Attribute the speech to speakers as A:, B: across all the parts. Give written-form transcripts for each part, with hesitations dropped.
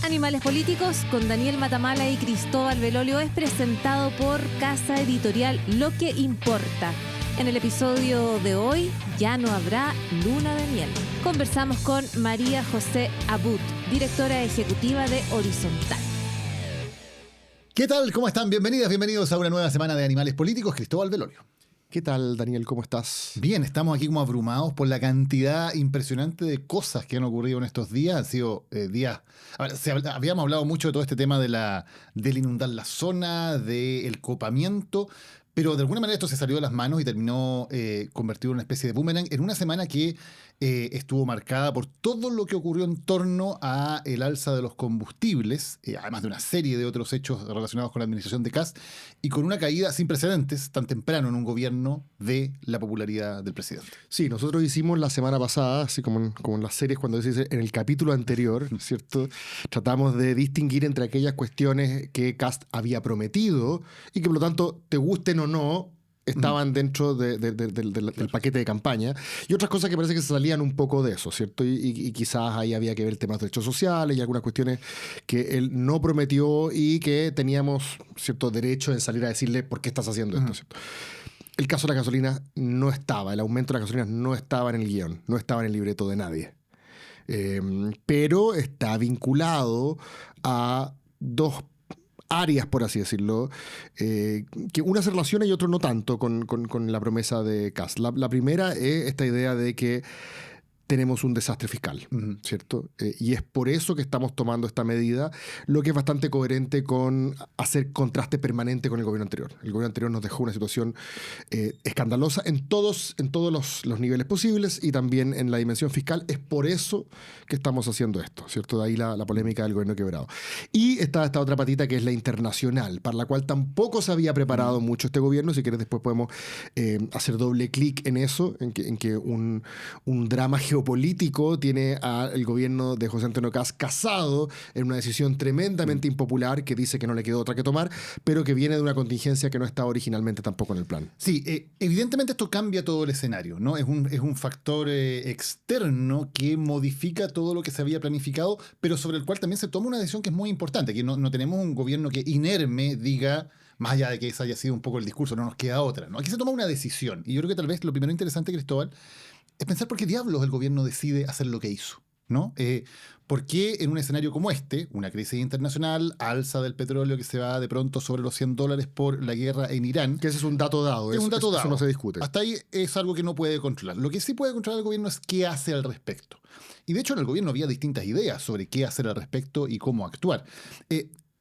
A: Animales Políticos con Daniel Matamala y Cristóbal Belolio es presentado por Casa Editorial Lo que Importa. En el episodio de hoy ya no habrá luna de miel. Conversamos con María José Abud, directora ejecutiva de Horizontal.
B: ¿Qué tal? ¿Cómo están? Bienvenidos a una nueva semana de Animales Políticos. Cristóbal Belolio.
C: ¿Qué tal, Daniel? ¿Cómo estás?
B: Bien, estamos aquí como abrumados por la cantidad impresionante de cosas que han ocurrido en estos días. Han sido días... habíamos hablado mucho de todo este tema del inundar la zona, del copamiento, pero de alguna manera esto se salió de las manos y terminó convertido en una especie de boomerang en una semana que estuvo marcada por todo lo que ocurrió en torno a el alza de los combustibles, además de una serie de otros hechos relacionados con la administración de Kast, y con una caída sin precedentes tan temprano en un gobierno de la popularidad del presidente.
C: Sí, nosotros hicimos la semana pasada, así como en las series, cuando se dice en el capítulo anterior, ¿cierto? Tratamos de distinguir entre aquellas cuestiones que Kast había prometido y que por lo tanto, te gusten o no, estaban dentro del paquete de campaña, y otras cosas que parece que se salían un poco de eso, ¿cierto? Y quizás ahí había que ver temas de derechos sociales y algunas cuestiones que él no prometió y que teníamos cierto derecho en salir a decirle por qué estás haciendo esto, ¿cierto? El caso de la gasolina no estaba, el aumento de la gasolina no estaba en el guión, no estaba en el libreto de nadie. Pero está vinculado a dos áreas, por así decirlo, que una se relaciona y otro no tanto con la promesa de Kast. La primera es esta idea de que tenemos un desastre fiscal, ¿cierto? Y es por eso que estamos tomando esta medida, lo que es bastante coherente con hacer contraste permanente con el gobierno anterior. El gobierno anterior nos dejó una situación escandalosa en todos los niveles posibles y también en la dimensión fiscal. Es por eso que estamos haciendo esto, ¿cierto? De ahí la polémica del gobierno quebrado. Y está esta otra patita que es la internacional, para la cual tampoco se había preparado mucho este gobierno. Si quieres después podemos hacer doble clic en eso, en que un drama geopolítico tiene al gobierno de José Antonio Kast casado en una decisión tremendamente impopular que dice que no le quedó otra que tomar, pero que viene de una contingencia que no estaba originalmente tampoco en el plan.
B: Sí, evidentemente esto cambia todo el escenario, ¿no? Es un factor externo que modifica todo lo que se había planificado, pero sobre el cual también se toma una decisión que es muy importante, que no tenemos un gobierno que inerme diga, más allá de que ese haya sido un poco el discurso, no nos queda otra, ¿no? Aquí se toma una decisión, y yo creo que tal vez lo primero interesante, Cristóbal, es pensar por qué diablos el gobierno decide hacer lo que hizo, ¿no? ¿Por qué en un escenario como este, una crisis internacional, alza del petróleo que se va de pronto sobre los $100 por la guerra en Irán?
C: Que ese es un dato dado.
B: Es un dato dado.
C: Eso no se discute.
B: Hasta ahí es algo que no puede controlar. Lo que sí puede controlar el gobierno es qué hace al respecto. Y de hecho en el gobierno había distintas ideas sobre qué hacer al respecto y cómo actuar.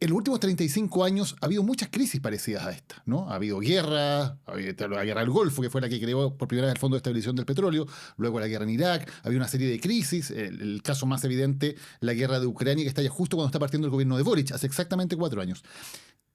B: En los últimos 35 años ha habido muchas crisis parecidas a esta, ¿no? Ha habido guerra, la guerra del Golfo, que fue la que creó por primera vez el Fondo de Estabilización del Petróleo, luego la guerra en Irak, había una serie de crisis, el caso más evidente, la guerra de Ucrania, que está ya justo cuando está partiendo el gobierno de Boric, hace exactamente 4 años.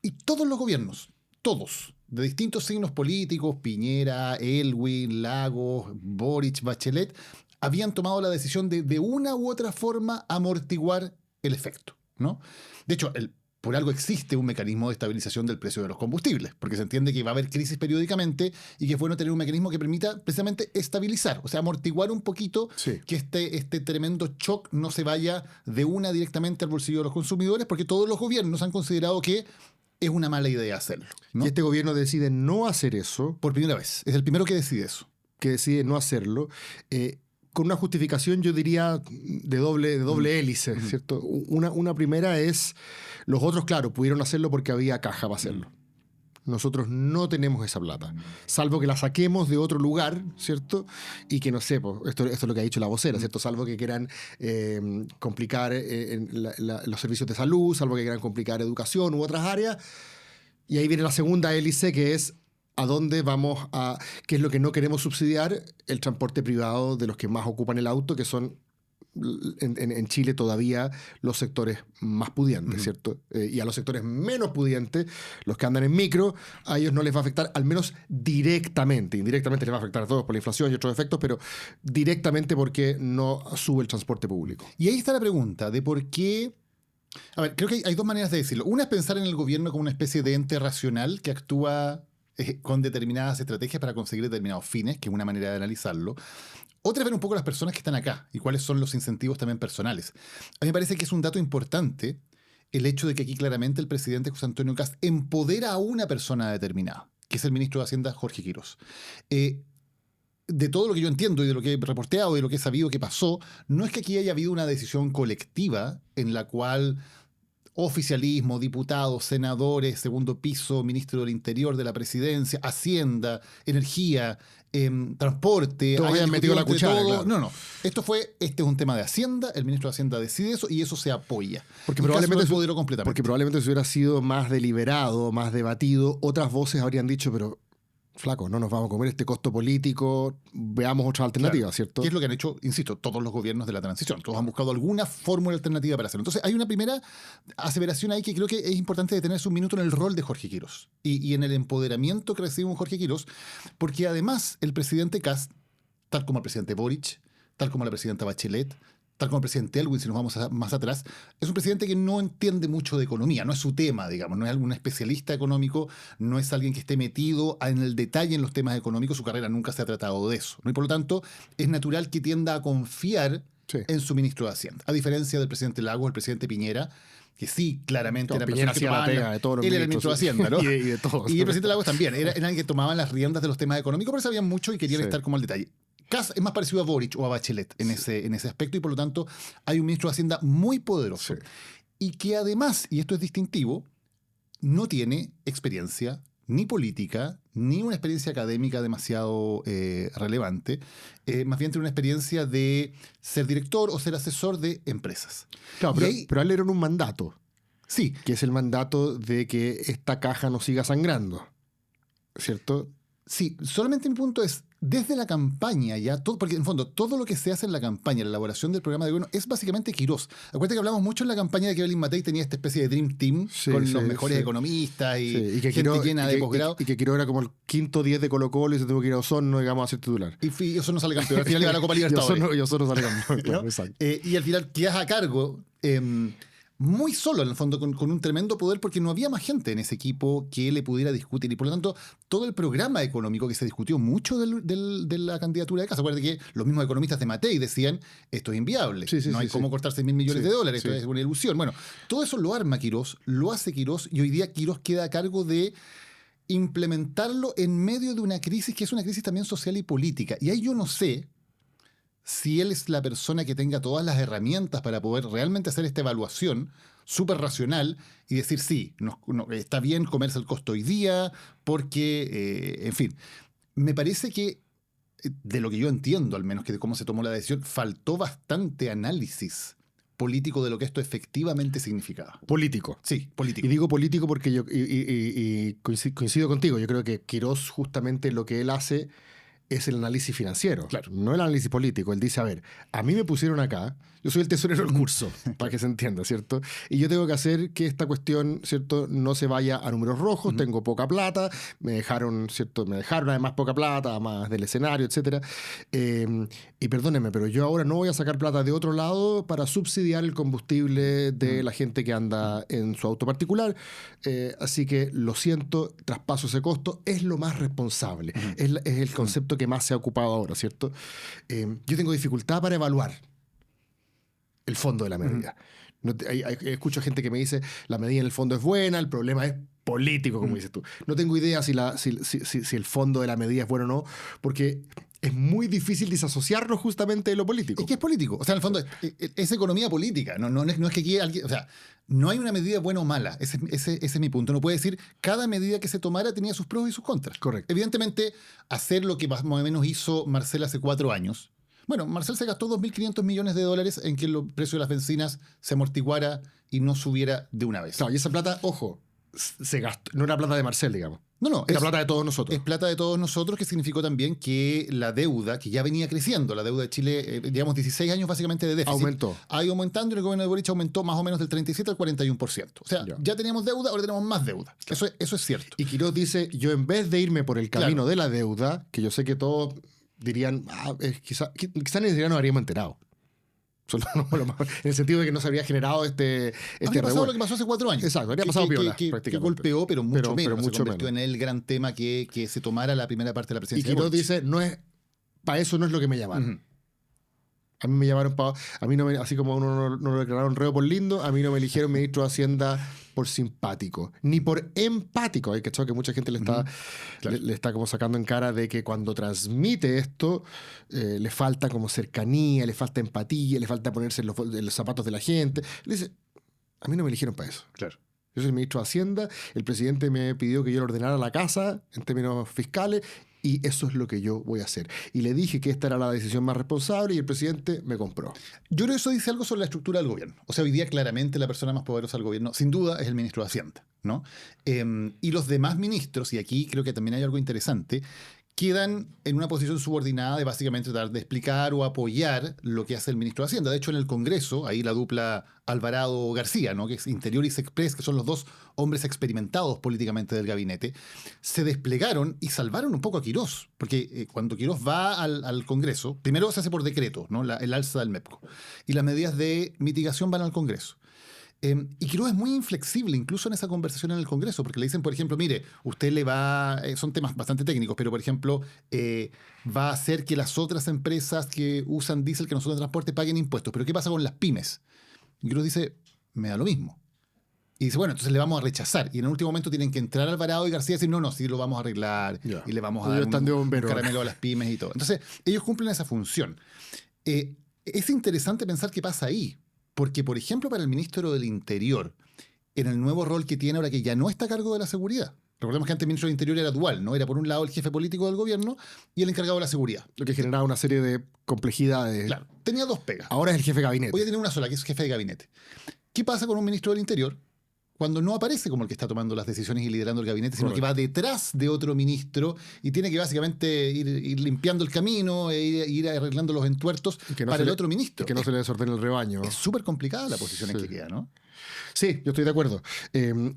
B: Y todos los gobiernos, todos, de distintos signos políticos, Piñera, Elwin, Lagos, Boric, Bachelet, habían tomado la decisión de una u otra forma amortiguar el efecto, ¿no? De hecho, por algo existe un mecanismo de estabilización del precio de los combustibles, porque se entiende que va a haber crisis periódicamente y que es bueno tener un mecanismo que permita precisamente estabilizar, o sea, amortiguar un poquito, sí, que este tremendo shock no se vaya de una directamente al bolsillo de los consumidores, porque todos los gobiernos han considerado que es una mala idea hacerlo, ¿no?
C: Y este gobierno decide no hacer eso.
B: Por primera vez, es el primero que decide eso.
C: Que decide no hacerlo. Con una justificación, yo diría, de doble hélice, ¿cierto? Una primera es, los otros, claro, pudieron hacerlo porque había caja para hacerlo. Nosotros no tenemos esa plata, salvo que la saquemos de otro lugar, ¿cierto? Y que no sé, esto es lo que ha dicho la vocera, ¿cierto? Salvo que quieran complicar los servicios de salud, salvo que quieran complicar educación u otras áreas. Y ahí viene la segunda hélice, que es a dónde vamos a... ¿Qué es lo que no queremos subsidiar? El transporte privado de los que más ocupan el auto, que son en Chile todavía los sectores más pudientes, ¿cierto? Y a los sectores menos pudientes, los que andan en micro, a ellos no les va a afectar, al menos directamente. Indirectamente les va a afectar a todos por la inflación y otros efectos, pero directamente porque no sube el transporte público.
B: Y ahí está la pregunta de por qué... A ver, creo que hay dos maneras de decirlo. Una es pensar en el gobierno como una especie de ente racional que actúa con determinadas estrategias para conseguir determinados fines, que es una manera de analizarlo. Otra es ver un poco las personas que están acá y cuáles son los incentivos también personales. A mí me parece que es un dato importante el hecho de que aquí claramente el presidente José Antonio Kast empodera a una persona determinada, que es el ministro de Hacienda, Jorge Quirós. De todo lo que yo entiendo y de lo que he reporteado y de lo que he sabido que pasó, no es que aquí haya habido una decisión colectiva en la cual oficialismo, diputados, senadores, segundo piso, ministro del Interior, de la Presidencia, Hacienda, Energía, transporte,
C: todos hayan metido la cuchara. Claro.
B: No. Este es un tema de Hacienda, el ministro de Hacienda decide eso y eso se apoya.
C: Porque
B: probablemente
C: probablemente si hubiera sido más deliberado, más debatido, otras voces habrían dicho, pero flaco, no nos vamos a comer este costo político, veamos otra alternativa, claro. ¿Cierto?
B: Y es lo que han hecho, insisto, todos los gobiernos de la transición. Todos han buscado alguna fórmula alternativa para hacerlo. Entonces hay una primera aseveración ahí que creo que es importante detenerse un minuto en el rol de Jorge Quirós y en el empoderamiento que recibe un Jorge Quirós, porque además el presidente Kast, tal como el presidente Boric, tal como la presidenta Bachelet, tal como el presidente Elwin, si nos vamos más atrás, es un presidente que no entiende mucho de economía, no es su tema, digamos, no es algún especialista económico, no es alguien que esté metido en el detalle en los temas económicos, su carrera nunca se ha tratado de eso, ¿no? Y por lo tanto es natural que tienda a confiar en su ministro de Hacienda, a diferencia del presidente Lagos, el presidente Piñera, que sí, claramente era
C: Piñera hacía la pega de todos los
B: él era el ministro de Hacienda, ¿no?
C: y de todos.
B: Y el presidente Lagos también, era alguien que tomaban las riendas de los temas económicos, pero sabían mucho y querían estar como al detalle. Kast es más parecido a Boric o a Bachelet en ese aspecto y por lo tanto hay un ministro de Hacienda muy poderoso y que además, y esto es distintivo, no tiene experiencia ni política ni una experiencia académica demasiado relevante, más bien tiene una experiencia de ser director o ser asesor de empresas.
C: Claro, pero él le dieron un mandato.
B: Sí.
C: Que es el mandato de que esta caja no siga sangrando, ¿cierto?
B: Sí, solamente mi punto es, desde la campaña ya, porque en fondo todo lo que se hace en la campaña, la elaboración del programa de gobierno, es básicamente Quirós. Acuérdate que hablamos mucho en la campaña de que Evelyn Matei tenía esta especie de Dream Team con los mejores economistas y que gente llena de posgrado.
C: Y que Quirós era como el quinto 10 de Colo-Colo y se tuvo que ir a Osorno, digamos, a ser titular.
B: Y Osorno sale campeón, al final iba a la Copa Libertadores.
C: y Osorno sale campeón, claro, exacto.
B: Y al final quedas a cargo... muy solo, en el fondo, con un tremendo poder, porque no había más gente en ese equipo que le pudiera discutir. Y por lo tanto, todo el programa económico que se discutió mucho de la candidatura de Kast. Acuérdate que los mismos economistas de Matei decían, esto es inviable, no hay cómo cortar 6.000 millones de dólares, esto es una ilusión. Bueno, todo eso lo arma Quirós, lo hace Quirós, y hoy día Quirós queda a cargo de implementarlo en medio de una crisis que es una crisis también social y política. Y ahí yo no sé si él es la persona que tenga todas las herramientas para poder realmente hacer esta evaluación súper racional y decir, sí, está bien comerse el costo hoy día, porque, en fin, me parece que, de lo que yo entiendo al menos, que de cómo se tomó la decisión, faltó bastante análisis político de lo que esto efectivamente significaba.
C: Político.
B: Sí, político.
C: Y digo político porque yo coincido contigo, yo creo que Quirós justamente lo que él hace es el análisis financiero,
B: claro,
C: no el análisis político. Él dice, a ver, a mí me pusieron acá, yo soy el tesorero del curso, para que se entienda, ¿cierto? Y yo tengo que hacer que esta cuestión, ¿cierto?, no se vaya a números rojos, tengo poca plata, me dejaron, ¿cierto?, además poca plata, además del escenario, etcétera. Y perdónenme, pero yo ahora no voy a sacar plata de otro lado para subsidiar el combustible de la gente que anda en su auto particular. Así que, lo siento, traspaso ese costo, es lo más responsable. Es el concepto que más se ha ocupado ahora, ¿cierto? Yo tengo dificultad para evaluar el fondo de la medida. Escucho gente que me dice, la medida en el fondo es buena, el problema es político, como dices tú. No tengo idea si el fondo de la medida es bueno o no, porque es muy difícil disasociarnos justamente de lo político.
B: Es que es político. O sea, en el fondo es economía política. No es que aquí alguien... O sea, no hay una medida buena o mala. Ese es mi punto. No puede decir cada medida que se tomara tenía sus pros y sus contras.
C: Correcto.
B: Evidentemente, hacer lo que más o menos hizo Marcel hace 4 años. Bueno, Marcel se gastó 2.500 millones de dólares en que el precio de las bencinas se amortiguara y no subiera de una vez.
C: Claro, y esa plata, ojo, se gastó, no era plata de Marcel, digamos.
B: No,
C: era plata de todos nosotros.
B: Es plata de todos nosotros, que significó también que la deuda, que ya venía creciendo, la deuda de Chile, digamos 16 años básicamente de déficit.
C: Aumentó.
B: Ha ido aumentando y el gobierno de Boric aumentó más o menos del 37 al 41%. O sea, ya teníamos deuda, ahora tenemos más deuda. Claro. Eso es cierto.
C: Y Quirós dice, yo en vez de irme por el camino de la deuda, que yo sé que todos dirían, quizá ni siquiera nos habríamos enterado. En el sentido de que no se habría generado este
B: habría pasado lo que pasó hace 4 años.
C: Exacto, habría pasado piola,
B: prácticamente. Que golpeó, pero mucho menos.
C: Mucho
B: se convirtió en el gran tema que se tomara la primera parte de la presidencia.
C: Y Quirós dice, para eso no es lo que me llamaron. A mí me llamaron a mí no me, así como a uno no lo declararon reo por lindo, a mí no me eligieron ministro de Hacienda por simpático, ni por empático. Hay que mucha gente le está,
B: Claro.
C: le está como sacando en cara de que cuando transmite esto le falta como cercanía, le falta empatía, le falta ponerse en los zapatos de la gente. Le dice, a mí no me eligieron para eso.
B: Claro.
C: Yo soy el ministro de Hacienda, el presidente me pidió que yo le ordenara la casa en términos fiscales y eso es lo que yo voy a hacer. Y le dije que esta era la decisión más responsable y el presidente me compró.
B: Yo creo que eso dice algo sobre la estructura del gobierno. O sea, hoy día claramente la persona más poderosa del gobierno, sin duda, es el ministro de Hacienda, ¿no? Y los demás ministros, y aquí creo que también hay algo interesante, quedan en una posición subordinada de básicamente tratar de explicar o apoyar lo que hace el ministro de Hacienda. De hecho, en el Congreso, ahí la dupla Alvarado-García, ¿no? Que es Interior y Sexpress, que son los dos hombres experimentados políticamente del gabinete, se desplegaron y salvaron un poco a Quirós. Porque cuando Quirós va al Congreso, primero se hace por decreto, ¿no? El alza del MEPCO. Y las medidas de mitigación van al Congreso. Y Quirós es muy inflexible, incluso en esa conversación en el Congreso, porque le dicen, por ejemplo, mire, usted le va, son temas bastante técnicos, pero por ejemplo, va a hacer que las otras empresas que usan diésel, que no son de transporte, paguen impuestos. Pero ¿qué pasa con las pymes? Y Quirós dice, me da lo mismo. Y dice, bueno, entonces le vamos a rechazar. Y en el último momento tienen que entrar Alvarado y García y decir, no, sí lo vamos a arreglar.
C: Ya.
B: Y le vamos a
C: Ellos
B: dar
C: están de
B: un
C: bombero.
B: caramelo a las pymes y todo. Entonces, ellos cumplen esa función. Es interesante pensar qué pasa ahí. Porque, por ejemplo, para el ministro del Interior, en el nuevo rol que tiene ahora que ya no está a cargo de la seguridad. Recordemos que antes el ministro del Interior era dual, ¿no? Era por un lado el jefe político del gobierno y el encargado de la seguridad.
C: Lo que generaba una serie de complejidades.
B: Claro, tenía dos pegas.
C: Ahora es el jefe de gabinete.
B: Hoy tiene una sola, que es jefe de gabinete. ¿Qué pasa con un ministro del Interior cuando no aparece como el que está tomando las decisiones y liderando el gabinete, sino que va detrás de otro ministro y tiene que básicamente ir limpiando el camino e ir arreglando los entuertos para el otro ministro?
C: Que no se le desordene el rebaño.
B: Es súper complicada la posición en que queda, ¿no?
C: Sí, yo estoy de acuerdo.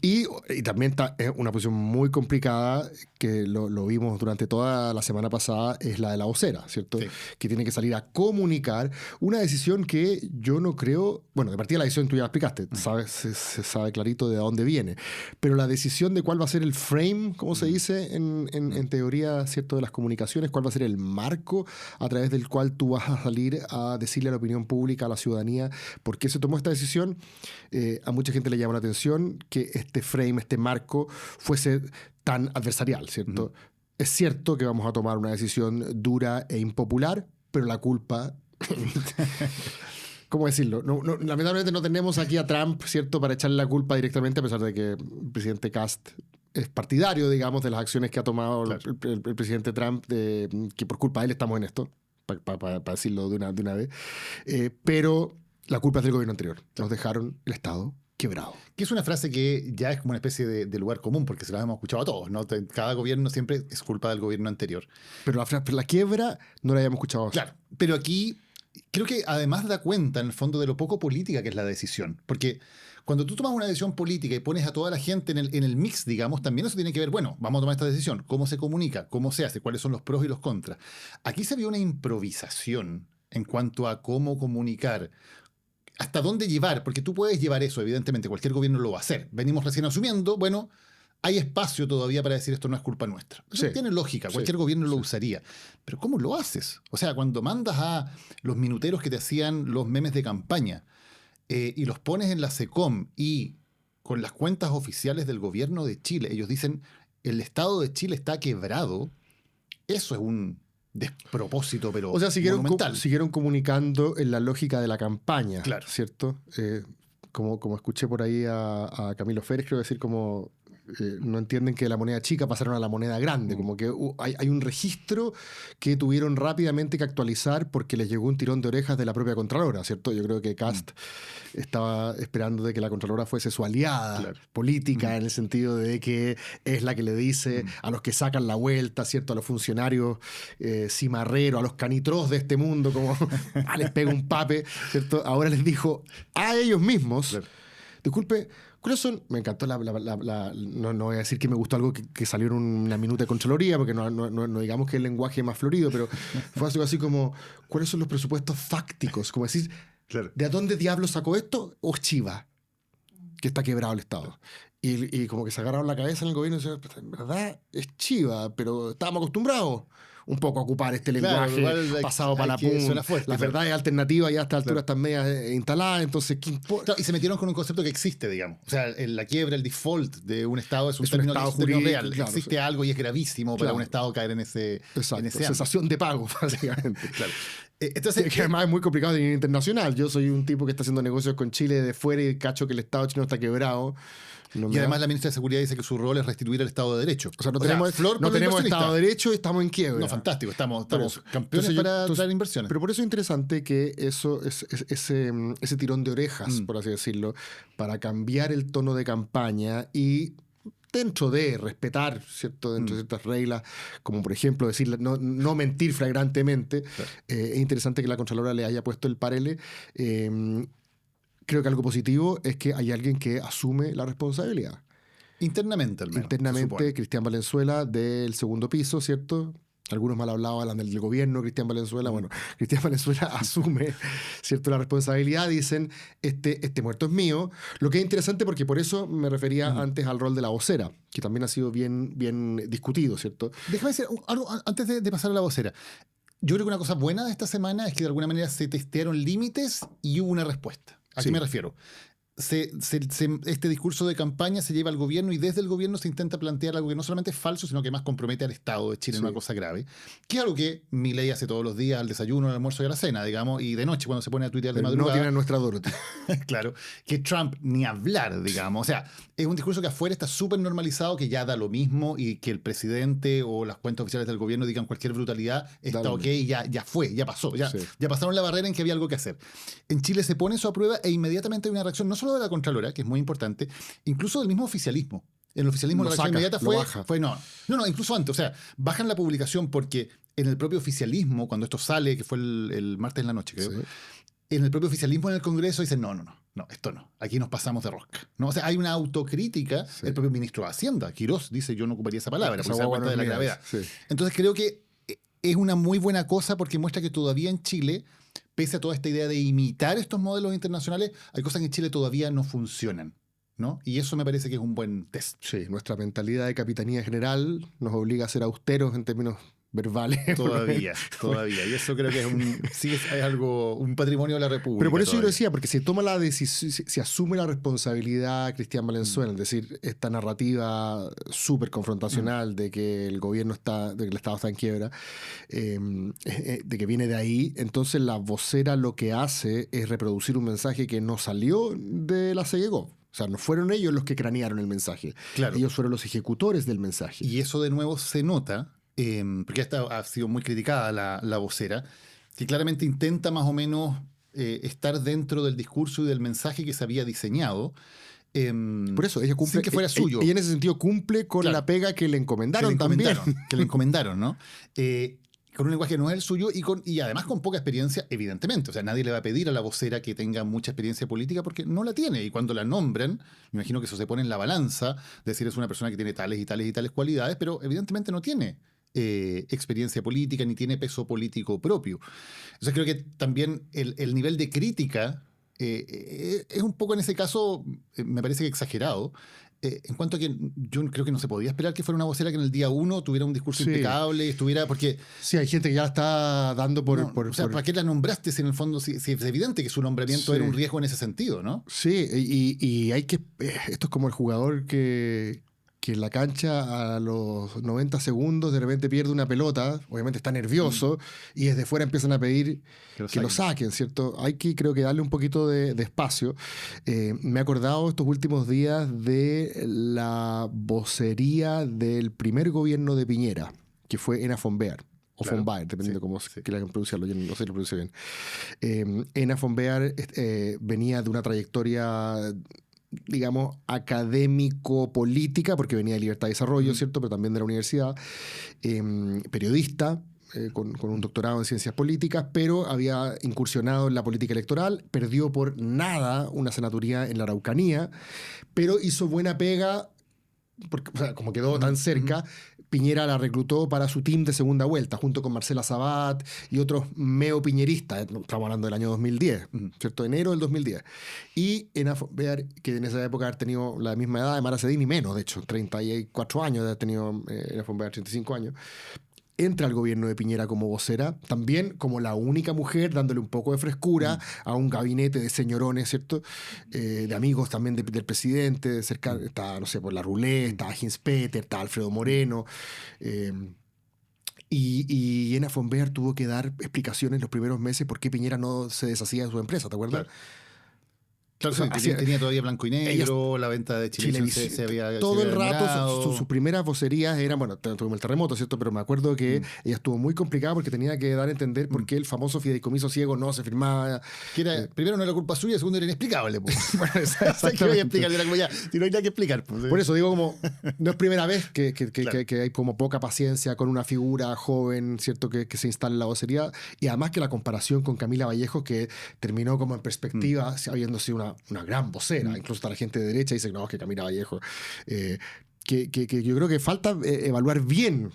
C: Y también es una posición muy complicada que lo vimos durante toda la semana pasada, es la de la vocera, ¿cierto?
B: Sí.
C: Que tiene que salir a comunicar una decisión que yo no creo, bueno, de partida la decisión tú ya la explicaste, se sabe clarito de dónde viene, pero la decisión de cuál va a ser el frame, ¿cómo se dice en teoría, ¿cierto? De las comunicaciones, cuál va a ser el marco a través del cual tú vas a salir a decirle a la opinión pública, a la ciudadanía, por qué se tomó esta decisión. A mucha gente le llama la atención que este frame, este marco, fuese tan adversarial, ¿cierto? Es cierto que vamos a tomar una decisión dura e impopular, pero la culpa... ¿Cómo decirlo? Lamentablemente no tenemos aquí a Trump, ¿cierto?, para echarle la culpa directamente, a pesar de que el presidente Cast es partidario, digamos, de las acciones que ha tomado el presidente Trump, que por culpa de él estamos en esto, para decirlo de una vez. Pero la culpa es del gobierno anterior. Nos dejaron el Estado quebrado.
B: Que es una frase que ya es como una especie de lugar común, porque se la hemos escuchado a todos, ¿no? Cada gobierno siempre es culpa del gobierno anterior.
C: Pero la quiebra no la habíamos escuchado.
B: Claro, pero aquí creo que además da cuenta, en el fondo, de lo poco política que es la decisión. Porque cuando tú tomas una decisión política y pones a toda la gente en el mix, digamos, también eso tiene que ver, bueno, vamos a tomar esta decisión, cómo se comunica, cómo se hace, cuáles son los pros y los contras. Aquí se vio una improvisación en cuanto a cómo comunicar, hasta dónde llevar, porque tú puedes llevar eso, evidentemente, cualquier gobierno lo va a hacer. Venimos recién asumiendo, bueno, hay espacio todavía para decir esto no es culpa nuestra. Eso tiene lógica, cualquier gobierno lo usaría. Pero ¿cómo lo haces? O sea, cuando mandas a los minuteros que te hacían los memes de campaña y los pones en la SECOM y con las cuentas oficiales del gobierno de Chile, ellos dicen, el Estado de Chile está quebrado, eso es un despropósito, pero
C: o sea,
B: monumental.
C: siguieron comunicando en la lógica de la campaña,
B: claro,
C: ¿cierto? Como escuché por ahí a Camilo Férez, creo decir como... no entienden que de la moneda chica pasaron a la moneda grande, como que hay un registro que tuvieron rápidamente que actualizar porque les llegó un tirón de orejas de la propia Contralora, ¿cierto? Yo creo que Cast estaba esperando de que la Contralora fuese su aliada política, en el sentido de que es la que le dice a los que sacan la vuelta, ¿cierto? A los funcionarios cimarreros, a los canitros de este mundo, como les pega un pape, ¿cierto? Ahora les dijo a ellos mismos, disculpe, ¿cuáles son? Me encantó no voy a decir que me gustó algo que salió en una minuta de Contraloría, porque no digamos que el lenguaje más florido, pero fue algo así como, ¿cuáles son los presupuestos fácticos? Como decir, ¿de dónde diablos sacó esto? O Chiva, que está quebrado el Estado. Y como que se agarraron la cabeza en el gobierno y decían, en verdad es Chiva, pero estábamos acostumbrados. un poco ocupar este
B: Claro,
C: lenguaje
B: igual
C: pasado para la
B: suena
C: punta.
B: fuerte,
C: Las
B: claro.
C: verdades alternativas ya a esta altura están medias instaladas, entonces, ¿qué importa?
B: Claro, y se metieron con un concepto que existe, digamos. O sea, la quiebra, el default de un Estado es un término
C: jurídico,
B: real.
C: claro,
B: Existe algo y es gravísimo para
C: Claro.
B: un Estado caer en ese
C: Exacto,
B: ámbito.
C: cesación de pago, básicamente.
B: Claro. Entonces,
C: Que además es muy complicado a nivel internacional. Yo soy un tipo que está haciendo negocios con Chile de fuera y cacho que el Estado chino está quebrado. No
B: y
C: me
B: además
C: da-
B: la ministra de Seguridad dice que su rol es restituir el Estado de Derecho.
C: o sea, no tenemos,
B: Flor
C: no
B: por el
C: tenemos
B: inversionista.
C: Estado de Derecho y estamos en quiebra.
B: No, fantástico. Estamos
C: Por eso.
B: campeones
C: Entonces
B: para
C: entonces-
B: traer inversiones.
C: Pero por eso es interesante que ese tirón de orejas, por así decirlo, para cambiar el tono de campaña y dentro de respetar, ¿cierto? Dentro de ciertas reglas, como por ejemplo decir no mentir flagrantemente, es interesante que la Contralora le haya puesto el parele. Creo que algo positivo es que hay alguien que asume la responsabilidad.
B: Internamente, al menos. se
C: Internamente,
B: supone.
C: Cristian Valenzuela del segundo piso, ¿cierto? Algunos mal hablados hablan del gobierno, Cristian Valenzuela. Bueno, Cristian Valenzuela asume, ¿cierto?, la responsabilidad. Dicen, este muerto es mío. Lo que es interesante porque por eso me refería antes al rol de la vocera, que también ha sido bien discutido, ¿cierto?
B: Déjame decir algo antes de pasar a la vocera. Yo creo que una cosa buena de esta semana es que de alguna manera se testearon límites y hubo una respuesta. ¿A
C: Sí.
B: qué me refiero? Este discurso de campaña se lleva al gobierno y desde el gobierno se intenta plantear algo que no solamente es falso, sino que más compromete al Estado de Chile en
C: Sí.
B: una cosa grave, que es algo que Milei hace todos los días, al desayuno, al almuerzo y a la cena, digamos, y de noche cuando se pone a tuitear de
C: Pero no
B: madrugada.
C: tiene a nuestra Dorothy.
B: Claro, que Trump ni hablar, digamos. O sea, es un discurso que afuera está súper normalizado, que ya da lo mismo y que el presidente o las cuentas oficiales del gobierno digan cualquier brutalidad, está
C: lo
B: ok, ya fue, ya pasó,
C: Sí.
B: ya pasaron la barrera en que había algo que hacer. En Chile se pone eso a prueba e inmediatamente hay una reacción, no solo de la Contralora, que es muy importante, incluso del mismo oficialismo. En el oficialismo
C: Lo
B: la reacción
C: saca,
B: inmediata
C: lo baja.
B: fue no, incluso antes, o sea, bajan la publicación porque en el propio oficialismo, cuando esto sale, que fue el martes en la noche, creo,
C: Sí.
B: en el propio oficialismo en el Congreso dicen, no, esto no, aquí nos pasamos de rosca. ¿No? O sea, hay una autocrítica,
C: Sí.
B: el propio ministro de Hacienda, Quirós, dice, yo no ocuparía esa palabra,
C: Esa
B: porque se da
C: guagua
B: cuenta de la
C: no es mía,
B: gravedad.
C: sí.
B: Entonces creo que es una muy buena cosa porque muestra que todavía en Chile, pese a toda esta idea de imitar estos modelos internacionales, hay cosas que en Chile todavía no funcionan, ¿no? Y eso me parece que es un buen test.
C: Sí, nuestra mentalidad de capitanía general nos obliga a ser austeros en términos verbales.
B: Todavía. Y eso creo que es algo, un patrimonio de la República.
C: Pero por eso yo lo
B: todavía.
C: decía, porque se toma la decisión, se asume la responsabilidad Cristian Valenzuela, es decir, esta narrativa súper confrontacional de que el gobierno de que el Estado está en quiebra, de que viene de ahí. Entonces la vocera lo que hace es reproducir un mensaje que no salió de la CEGEGOV. O sea, no fueron ellos los que cranearon el mensaje.
B: Claro.
C: Ellos fueron los ejecutores del mensaje.
B: Y eso de nuevo se nota, porque esta ha sido muy criticada la vocera, que claramente intenta más o menos estar dentro del discurso y del mensaje que se había diseñado.
C: Por eso, ella cumple.
B: Sin que fuera suyo.
C: Ella en ese sentido cumple con
B: Claro.
C: la pega que le encomendaron,
B: que
C: también.
B: que le encomendaron, ¿no? Con un lenguaje que no es el suyo y además con poca experiencia, evidentemente. O sea, nadie le va a pedir a la vocera que tenga mucha experiencia política porque no la tiene. Y cuando la nombran, me imagino que eso se pone en la balanza, decir es una persona que tiene tales y tales y tales cualidades, pero evidentemente no tiene experiencia política ni tiene peso político propio. Entonces creo que también el nivel de crítica es un poco en ese caso, me parece que exagerado. En cuanto a que yo creo que no se podía esperar que fuera una vocera que en el día 1 tuviera un discurso
C: Sí.
B: impecable, estuviera, porque
C: Sí, hay gente que ya la está dando por...
B: no, o sea, ¿para qué la nombraste si en el fondo si es evidente que su nombramiento
C: Sí.
B: era un riesgo en ese sentido, ¿no?
C: Sí, y hay que... Esto es como el jugador que en la cancha a los 90 segundos de repente pierde una pelota, obviamente está nervioso, y desde fuera empiezan a pedir que lo saquen, ¿cierto? Hay que, creo que, darle un poquito de espacio. Me he acordado estos últimos días de la vocería del primer gobierno de Piñera, que fue Ena von Baer. O
B: Claro,
C: von Baer, dependiendo
B: sí,
C: cómo
B: sí.
C: quieran pronunciarlo, yo no sé si lo pronuncio bien. Ena von Baer venía de una trayectoria, digamos, académico-política, porque venía de Libertad y Desarrollo, ¿cierto? Pero también de la universidad, periodista, con un doctorado en ciencias políticas, pero había incursionado en la política electoral, perdió por nada una senaturía en la Araucanía, pero hizo buena pega, porque, o sea, como quedó tan cerca, Piñera la reclutó para su team de segunda vuelta, junto con Marcela Sabat y otros meo-piñeristas. Estamos hablando del año 2010, ¿cierto? Enero del 2010. Y Ena von Baer, que en esa época había tenido la misma edad de Mara Cedini, menos, de hecho, 34 años, había tenido Ena von Baer, 35 años. entra al gobierno de Piñera como vocera, también como la única mujer dándole un poco de frescura a un gabinete de señorones, ¿cierto? De amigos también del presidente, de cerca, está, no sé, por la Rulé, está Hins Peter, está Alfredo Moreno. Y Jenna von Behr tuvo que dar explicaciones los primeros meses por qué Piñera no se deshacía de su empresa, ¿te acuerdas?
B: Claro. Claro, o sea, tenía todavía Blanco y Negro, la venta de Chilevisión se había
C: todo el rato
B: demorado.
C: sus primeras vocerías eran, bueno, tuvimos el terremoto, ¿cierto? Pero me acuerdo que ella estuvo muy complicada porque tenía que dar a entender por qué el famoso fideicomiso ciego no se firmaba.
B: Que era, primero no era culpa suya, segundo era inexplicable. Pues.
C: Bueno,
B: ¿Qué voy a explicar? Era como ya, si no hay nada que explicar. Pues.
C: Por eso digo, como no es primera vez que hay como poca paciencia con una figura joven, ¿cierto? Que se instala en la vocería. Y además que la comparación con Camila Vallejo, que terminó como en perspectiva, habiendo sido una gran vocera. Incluso está la gente de derecha y dice, no, es que Camila Vallejo. Que yo creo que falta evaluar bien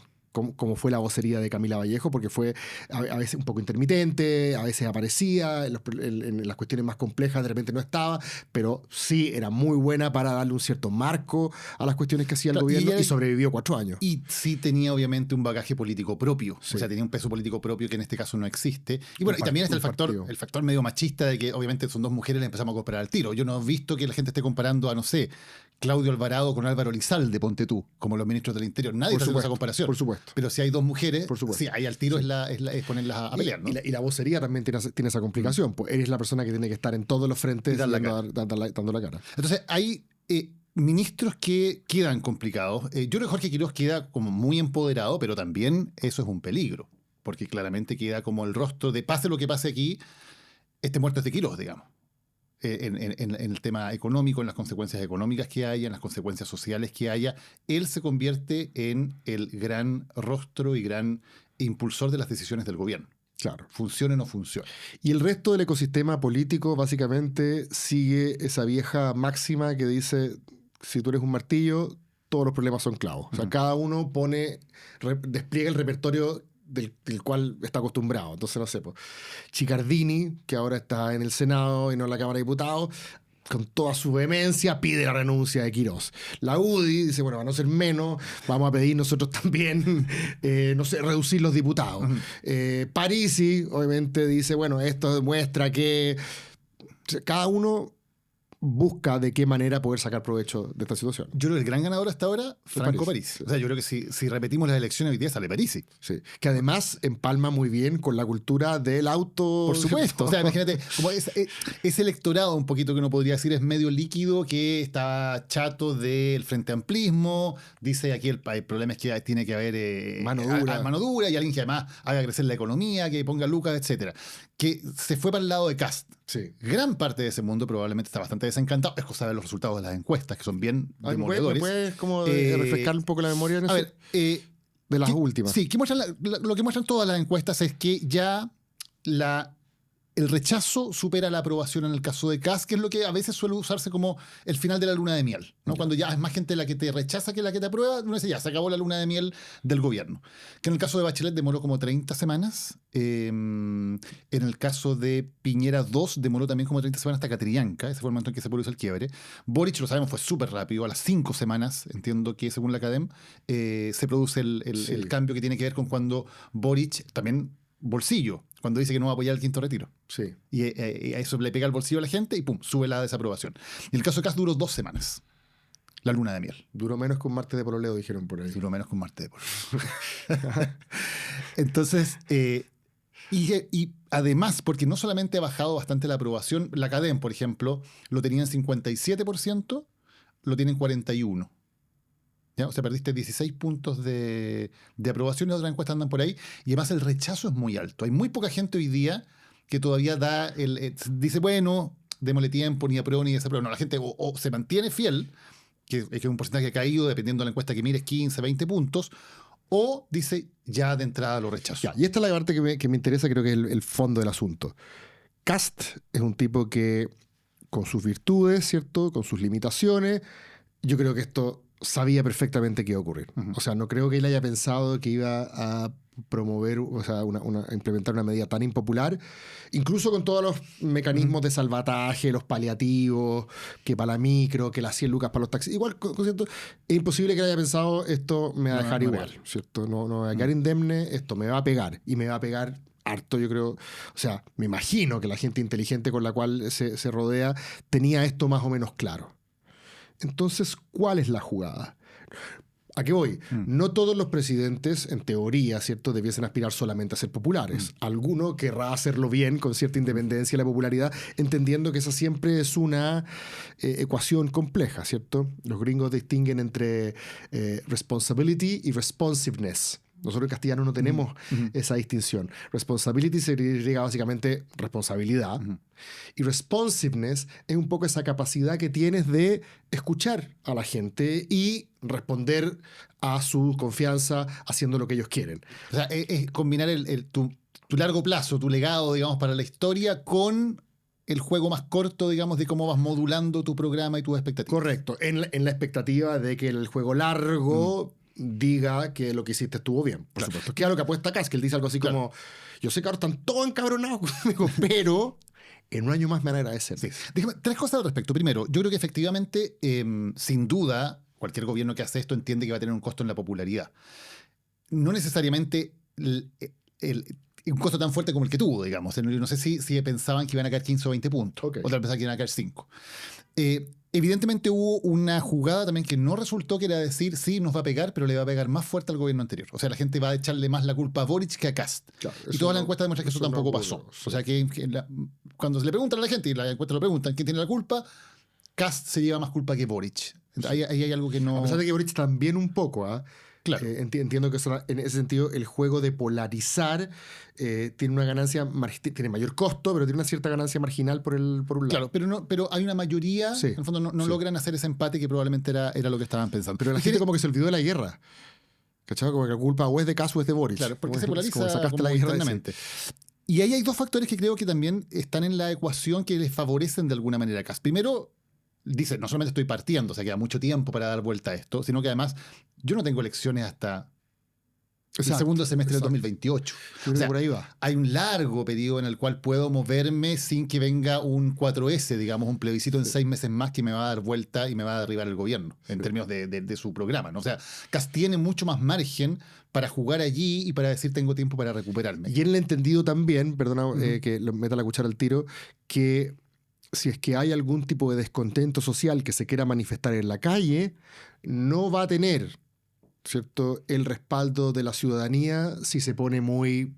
C: cómo fue la vocería de Camila Vallejo, porque fue a veces un poco intermitente, a veces aparecía, en las cuestiones más complejas de repente no estaba, pero sí era muy buena para darle un cierto marco a las cuestiones que hacía el gobierno y sobrevivió 4 años.
B: Y sí tenía obviamente un bagaje político propio,
C: sí.
B: O sea, tenía un peso político propio que en este caso no existe. Y bueno, y también está el factor medio machista de que obviamente son dos mujeres, le empezamos a comparar al tiro. Yo no he visto que la gente esté comparando a, no sé, Claudio Alvarado con Álvaro Elizalde, ponte tú, como los ministros del Interior. Nadie está haciendo esa comparación.
C: Por supuesto.
B: Pero si hay dos mujeres, sí, ahí al tiro es ponerlas a pelear, ¿no?
C: Y la vocería también tiene esa complicación. Pues eres la persona que tiene que estar en todos los frentes dando la cara.
B: Entonces, hay ministros que quedan complicados. Yo creo que Jorge Quiroz queda como muy empoderado, pero también eso es un peligro, porque claramente queda como el rostro de pase lo que pase aquí, este muerto es de Quiroz, digamos. En el tema económico, en las consecuencias económicas que haya, en las consecuencias sociales que haya, él se convierte en el gran rostro y gran impulsor de las decisiones del gobierno.
C: Claro.
B: Funcione o no funcione.
C: Y el resto del ecosistema político básicamente sigue esa vieja máxima que dice, si tú eres un martillo, todos los problemas son clavos. O sea, cada uno despliega el repertorio del cual está acostumbrado. Entonces, no sé, pues, Chicardini, que ahora está en el Senado y no en la Cámara de Diputados, con toda su vehemencia pide la renuncia de Quiroz. La UDI dice, bueno, para no ser menos, vamos a pedir nosotros también, no sé, reducir los diputados. Parisi, obviamente, dice, bueno, esto demuestra que cada uno busca de qué manera poder sacar provecho de esta situación.
B: Yo creo que el gran ganador hasta ahora, Franco Parisi. O sea, yo creo que si repetimos las elecciones hoy día sale Parisi.
C: Sí. Que además empalma muy bien con la cultura del auto.
B: Por supuesto. O sea, imagínate, como ese electorado un poquito que uno podría decir es medio líquido, que está chato del frente amplismo, dice aquí el problema es que tiene que haber mano dura y alguien que además haga crecer la economía, que ponga lucas, etcétera. Que se fue para el lado de Kast.
C: Sí.
B: Gran parte de ese mundo probablemente está bastante desencantado. Es cosa de los resultados de las encuestas, que son bien demoledores.
C: ¿Puedes como refrescar un poco la memoria en eso?
B: A ver,
C: de las últimas.
B: Sí, lo que muestran todas las encuestas es que ya el rechazo supera la aprobación en el caso de Kast, que es lo que a veces suele usarse como el final de la luna de miel, ¿no? Cuando ya es más gente la que te rechaza que la que te aprueba, uno dice ya, se acabó la luna de miel del gobierno. Que en el caso de Bachelet demoró como 30 semanas, en el caso de Piñera 2 demoró también como 30 semanas hasta Catrillanca, ese fue el momento en que se produjo el quiebre. Boric, lo sabemos, fue súper rápido, a las 5 semanas, entiendo que según la Academ, se produce el cambio que tiene que ver con cuando Boric también... bolsillo, cuando dice que no va a apoyar el quinto retiro.
C: Sí.
B: Y a eso le pega el bolsillo a la gente y pum, sube la desaprobación. Y el caso de Kast duró 2 semanas. La luna de miel.
C: Duró menos que un martes de pololeo, dijeron por ahí.
B: Duró menos que un martes de pololeo. Entonces, y además, porque no solamente ha bajado bastante la aprobación, la Academ, por ejemplo, lo tenía en 57%, lo tiene en 41%. ¿Ya? O sea, perdiste 16 puntos de aprobación y otras encuestas andan por ahí. Y además el rechazo es muy alto. Hay muy poca gente hoy día que todavía dice, bueno, démosle tiempo, ni apruebo ni desapruebo. No, la gente o se mantiene fiel, que es un porcentaje que ha caído, dependiendo de la encuesta que mires, 15, 20 puntos, o dice, ya de entrada lo rechazo.
C: Ya, y esta es la parte que me interesa, creo que es el fondo del asunto. Kast es un tipo que, con sus virtudes, ¿cierto? Con sus limitaciones, yo creo que esto sabía perfectamente qué iba a ocurrir.
B: Ujú.
C: O sea, no creo que él haya pensado que iba a promover, o sea, implementar una medida tan impopular, incluso con todos los mecanismos de salvataje, los paliativos, que para la micro, que las 100 lucas para los taxis. Igual, ¿cierto? Es imposible que él haya pensado, esto me va a dejar igual, ¿cierto? No me va a quedar indemne, esto me va a pegar, y me va a pegar harto, yo creo. O sea, me imagino que la gente inteligente con la cual se rodea tenía esto más o menos claro. Entonces, ¿cuál es la jugada? ¿A qué voy? No todos los presidentes, en teoría, ¿cierto?, debiesen aspirar solamente a ser populares. Alguno querrá hacerlo bien, con cierta independencia de la popularidad, entendiendo que esa siempre es una ecuación compleja, ¿cierto? Los gringos distinguen entre responsibility y responsiveness. Nosotros en castellano no tenemos esa distinción. Responsibility significa básicamente responsabilidad. Y responsiveness es un poco esa capacidad que tienes de escuchar a la gente y responder a su confianza haciendo lo que ellos quieren.
B: O sea, es combinar tu largo plazo, tu legado, digamos, para la historia con el juego más corto, digamos, de cómo vas modulando tu programa y tus expectativas.
C: Correcto. En la expectativa de que el juego largo diga que lo que hiciste estuvo bien, por supuesto. Que es lo que apuesta Kass, que él dice algo así como, yo sé que ahora están todos encabronados conmigo, pero en un año más me van a agradecer.
B: Sí. Déjame, 3 cosas al respecto. Primero, yo creo que efectivamente, sin duda, cualquier gobierno que hace esto entiende que va a tener un costo en la popularidad. No necesariamente un costo tan fuerte como el que tuvo, digamos. No sé si pensaban que iban a caer 15 o 20 puntos.
C: Okay.
B: Otra pensaban que iban a caer 5. Evidentemente hubo una jugada también que no resultó, que era decir, sí, nos va a pegar, pero le va a pegar más fuerte al gobierno anterior. O sea, la gente va a echarle más la culpa a Boric que a Kast. Claro, y todas las encuestas demuestran que eso tampoco pasó. Sí. O sea, cuando se le preguntan a la gente, y las encuestas lo preguntan, ¿quién tiene la culpa? Kast se lleva más culpa que Boric. Sí. Ahí hay algo que no...
C: A pesar de que Boric también un poco, ¿ah?
B: Claro.
C: Entiendo que en ese sentido el juego de polarizar tiene una ganancia, tiene mayor costo, pero tiene una cierta ganancia marginal por un lado.
B: Claro, pero hay una mayoría,
C: sí,
B: en el fondo no logran hacer ese empate que probablemente era lo que estaban pensando.
C: Pero la gente como que se olvidó de la guerra. ¿Cachai? Como que la culpa o es de Kast o es de Boric.
B: Claro, porque
C: como
B: se polariza
C: como sacaste la guerra
B: internamente. Y ahí hay 2 factores que creo que también están en la ecuación que les favorecen de alguna manera a Kast. Primero, dice, no solamente estoy partiendo, o sea, queda mucho tiempo para dar vuelta a esto, sino que además yo no tengo elecciones hasta el segundo semestre del 2028. O sea,
C: por ahí va.
B: Hay un largo periodo en el cual puedo moverme sin que venga un 4S, digamos, un plebiscito en 6 meses más que me va a dar vuelta y me va a derribar el gobierno, en términos de su programa, ¿no? O sea, Kast tiene mucho más margen para jugar allí y para decir tengo tiempo para recuperarme.
C: Y él le ha entendido también, perdona que lo meta la cuchara al tiro, que si es que hay algún tipo de descontento social que se quiera manifestar en la calle, no va a tener, ¿cierto?, el respaldo de la ciudadanía si se pone muy...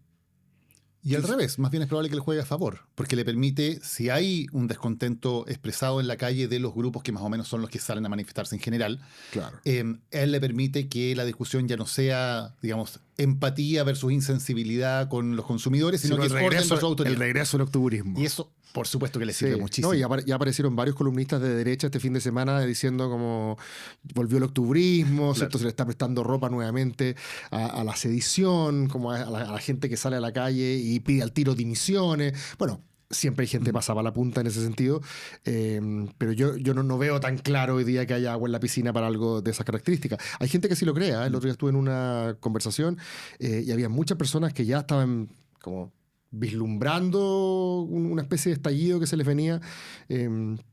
B: Y al revés, más bien es probable que le juegue a favor, porque le permite, si hay un descontento expresado en la calle de los grupos que más o menos son los que salen a manifestarse en general,
C: claro,
B: él le permite que la discusión ya no sea, digamos, empatía versus insensibilidad con los consumidores, sino que es orden versus autoridad.
C: El regreso al octubrismo.
B: Y eso, por supuesto que le sirve muchísimo.
C: No, ya aparecieron varios columnistas de derecha este fin de semana diciendo como volvió el octubrismo, ¿cierto? Se le está prestando ropa nuevamente a la sedición, como a la gente que sale a la calle y pide al tiro dimisiones. Bueno, siempre hay gente pasada a la punta en ese sentido, pero yo no veo tan claro hoy día que haya agua en la piscina para algo de esas características. Hay gente que sí lo crea. El otro día estuve en una conversación y había muchas personas que ya estaban como vislumbrando una especie de estallido que se les venía.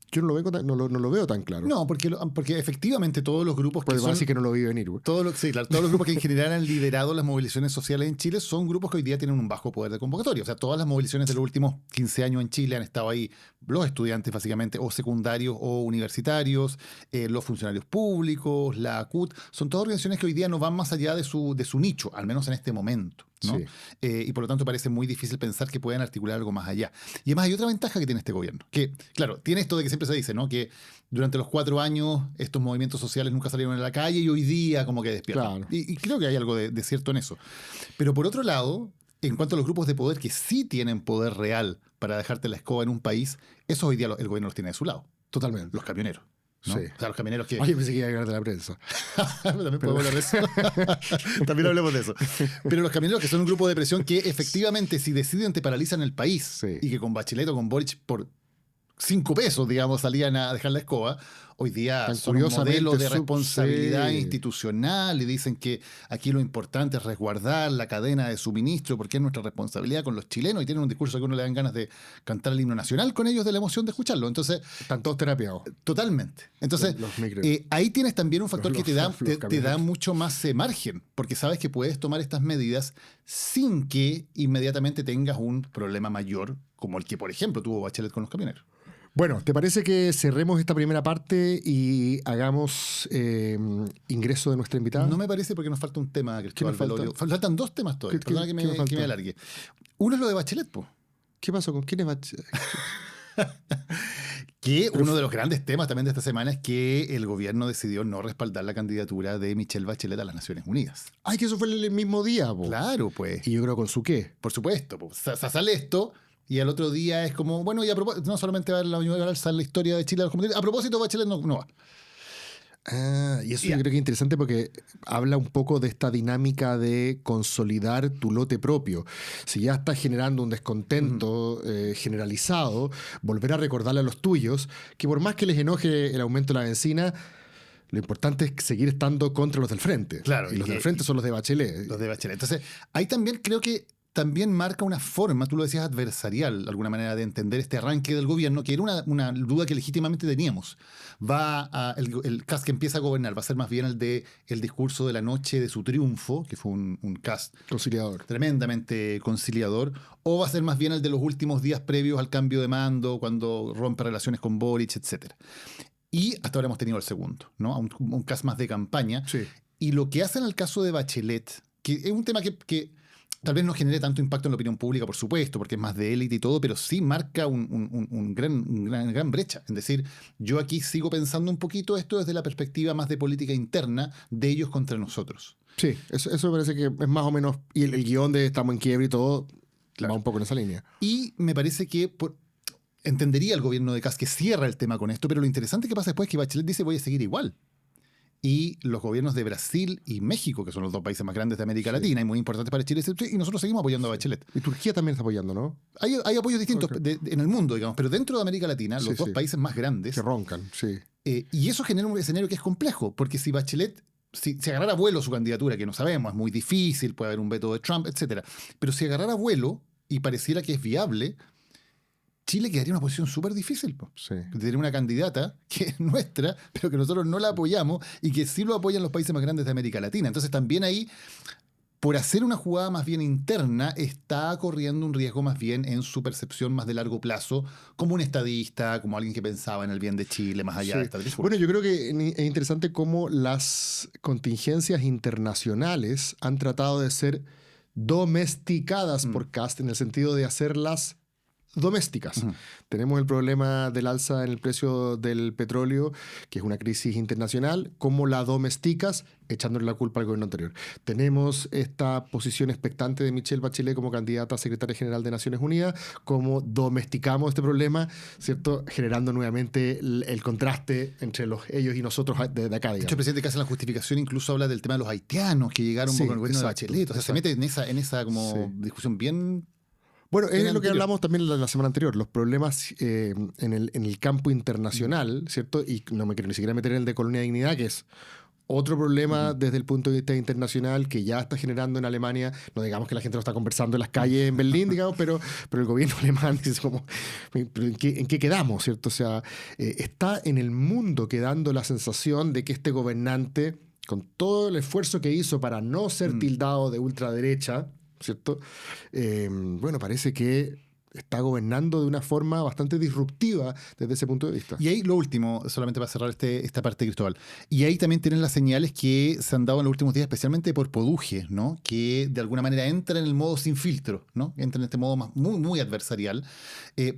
C: Yo no lo veo tan claro.
B: No, porque efectivamente todos los grupos
C: que son... Así que no lo vi venir.
B: Todos los grupos que en general han liderado las movilizaciones sociales en Chile son grupos que hoy día tienen un bajo poder de convocatoria. O sea, todas las movilizaciones de los últimos 15 años en Chile han estado ahí los estudiantes básicamente, o secundarios o universitarios, los funcionarios públicos, la ACUT. Son todas organizaciones que hoy día no van más allá de su nicho, al menos en este momento, ¿no? Sí. Y por lo tanto parece muy difícil pensar que puedan articular algo más allá. Y además hay otra ventaja que tiene este gobierno, que claro, tiene esto de que siempre se dice, ¿no?, que durante los 4 años estos movimientos sociales nunca salieron a la calle y hoy día como que despiertan. Claro. Y creo que hay algo de cierto en eso. Pero por otro lado, en cuanto a los grupos de poder que sí tienen poder real para dejarte la escoba en un país, esos hoy día el gobierno los tiene de su lado.
C: Totalmente.
B: Los camioneros, ¿no? Sí. O sea, los camioneros que...
C: Oye, pensé que iba a hablar de la prensa.
B: También podemos hablar de eso. También hablemos de eso. Pero los camioneros que son un grupo de presión que efectivamente si deciden te paralizan el país, sí, y que con Bachelet o con Boric por 5 pesos, digamos, salían a dejar la escoba. Hoy día
C: Tan
B: son un
C: curiosamente
B: modelo de responsabilidad
C: sí.
B: institucional y dicen que aquí lo importante es resguardar la cadena de suministro porque es nuestra responsabilidad con los chilenos, y tienen un discurso que a uno le dan ganas de cantar el himno nacional con ellos de la emoción de escucharlo. Entonces,
C: Están todos terapiados.
B: totalmente. Entonces,
C: Los micros.
B: ahí tienes también un factor
C: Los-
B: que te da,
C: los
B: te da
C: camioneros.
B: mucho más margen, porque sabes que puedes tomar estas medidas sin que inmediatamente tengas un problema mayor como el que, por ejemplo, tuvo Bachelet con los camioneros.
C: Bueno, ¿te parece que cerremos esta primera parte y hagamos ingreso de nuestra invitada?
B: No me parece, porque nos falta un tema, Cristóbal
C: nos falta?
B: Velorio. Faltan 2 temas todavía.
C: ¿Qué-
B: Perdona
C: qué-
B: que
C: qué nos falta?
B: me alargue. Uno es lo de Bachelet, po.
C: ¿Qué pasó con quién es
B: Que uno de los grandes temas también de esta semana es que el gobierno decidió no respaldar la candidatura de Michelle Bachelet a las Naciones Unidas.
C: Ay, que eso fue el mismo día, po.
B: Claro, pues.
C: Y yo creo con su qué.
B: Por supuesto, pues, sale esto y al otro día es como, bueno, y a propósito, no solamente va a la Unión Liberal, sale la historia de Chile, a propósito, Bachelet no va.
C: Ah, y eso
B: Ya.
C: yo creo que es interesante porque habla un poco de esta dinámica de consolidar tu lote propio. Si ya estás generando un descontento generalizado, volver a recordarle a los tuyos que por más que les enoje el aumento de la benzina, lo importante es seguir estando contra los del frente.
B: Claro,
C: y
B: y
C: los
B: que-
C: del frente son los de Bachelet.
B: Los de Bachelet. Entonces, ahí también creo que también marca una forma, tú lo decías, adversarial, de alguna manera, de entender este arranque del gobierno, que era una duda que legítimamente teníamos. El cast que empieza a gobernar va a ser más bien el discurso de la noche de su triunfo, que fue un cast
C: Conciliador.
B: tremendamente conciliador, o va a ser más bien el de los últimos días previos al cambio de mando, cuando rompe relaciones con Boric, etc. Y hasta ahora hemos tenido el segundo, ¿no? Un cast más de campaña.
C: Sí.
B: Y lo que hace en el caso de Bachelet, que es un tema que tal vez no genere tanto impacto en la opinión pública, por supuesto, porque es más de élite y todo, pero sí marca una gran brecha. Es decir, yo aquí sigo pensando un poquito esto desde la perspectiva más de política interna de ellos contra nosotros.
C: Sí, eso me parece que es más o menos. Y el guión de Estamos en Quiebre y todo
B: Claro.
C: va un poco en esa línea.
B: Y me parece que entendería el gobierno de Kast que cierra el tema con esto, pero lo interesante que pasa después es que Bachelet dice voy a seguir igual. Y los gobiernos de Brasil y México, que son los 2 países más grandes de América Latina y muy importantes para Chile, y nosotros seguimos apoyando a Bachelet.
C: Y Turquía también está apoyando, ¿no?
B: Hay apoyos distintos
C: Ok.
B: en el mundo, digamos, pero dentro de América Latina,
C: Sí,
B: los 2
C: sí.
B: países más grandes,
C: Que roncan, sí.
B: y eso genera un escenario que es complejo, porque si Bachelet, si agarrara vuelo su candidatura, que no sabemos, es muy difícil, puede haber un veto de Trump, etc. Pero si agarrara vuelo y pareciera que es viable, Chile quedaría en una posición súper difícil, po.
C: Sí.
B: De tener una candidata que es nuestra, pero que nosotros no la apoyamos y que sí lo apoyan los países más grandes de América Latina. Entonces también ahí, por hacer una jugada más bien interna, está corriendo un riesgo más bien en su percepción más de largo plazo, como un estadista, como alguien que pensaba en el bien de Chile, más allá
C: Sí.
B: de esta trifulca.
C: Bueno, yo creo que es interesante cómo las contingencias internacionales han tratado de ser domesticadas por Kast en el sentido de hacerlas domésticas.
B: Ujú.
C: Tenemos el problema del alza en el precio del petróleo, que es una crisis internacional. ¿Cómo la domesticas? Echándole la culpa al gobierno anterior. Tenemos esta posición expectante de Michelle Bachelet como candidata a secretaria general de Naciones Unidas. ¿Cómo domesticamos este problema? ¿Cierto? Generando nuevamente el contraste entre ellos y nosotros de acá,
B: De hecho, el
C: digamos.
B: presidente que hace la justificación incluso habla del tema de los haitianos que llegaron
C: Sí,
B: con el gobierno
C: exacto,
B: de Bachelet. O sea, se mete
C: exacto.
B: en esa como
C: Sí.
B: discusión bien.
C: Bueno, es
B: en
C: lo que
B: anterior.
C: hablamos también la semana anterior, los problemas en el campo internacional, ¿cierto? Y no me quiero ni siquiera meter en el de colonia de dignidad, que es otro problema desde el punto de vista internacional que ya está generando en Alemania. No digamos que la gente lo está conversando en las calles en Berlín, digamos, pero el gobierno alemán dice como, ¿pero en qué quedamos, cierto? O sea, está en el mundo quedando la sensación de que este gobernante, con todo el esfuerzo que hizo para no ser tildado de ultraderecha, ¿cierto? Bueno, parece que está gobernando de una forma bastante disruptiva desde ese punto de vista.
B: Y ahí lo último, solamente para cerrar esta parte, Cristóbal. Y ahí también tienen las señales que se han dado en los últimos días, especialmente por Poduje, ¿no? Que de alguna manera entra en el modo sin filtro, ¿no? Entra en este modo muy, muy adversarial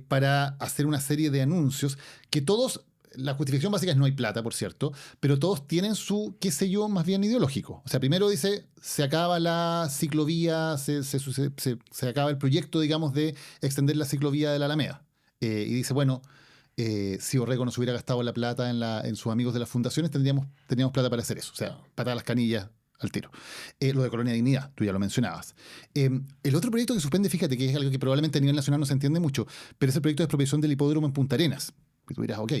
B: para hacer una serie de anuncios que todos. La justificación básica es no hay plata, por cierto, pero todos tienen su, qué sé yo, más bien ideológico. O sea, primero dice, se acaba la ciclovía, se acaba el proyecto, digamos, de extender la ciclovía de la Alameda. Y dice, bueno, si Orrego no se hubiera gastado la plata en sus amigos de las fundaciones, teníamos plata para hacer eso. O sea, patada a las canillas al tiro. Lo de Colonia Dignidad, tú ya lo mencionabas. El otro proyecto que suspende, fíjate que es algo que probablemente a nivel nacional no se entiende mucho, pero es el proyecto de expropiación del hipódromo en Punta Arenas. Y tú dirás, ok,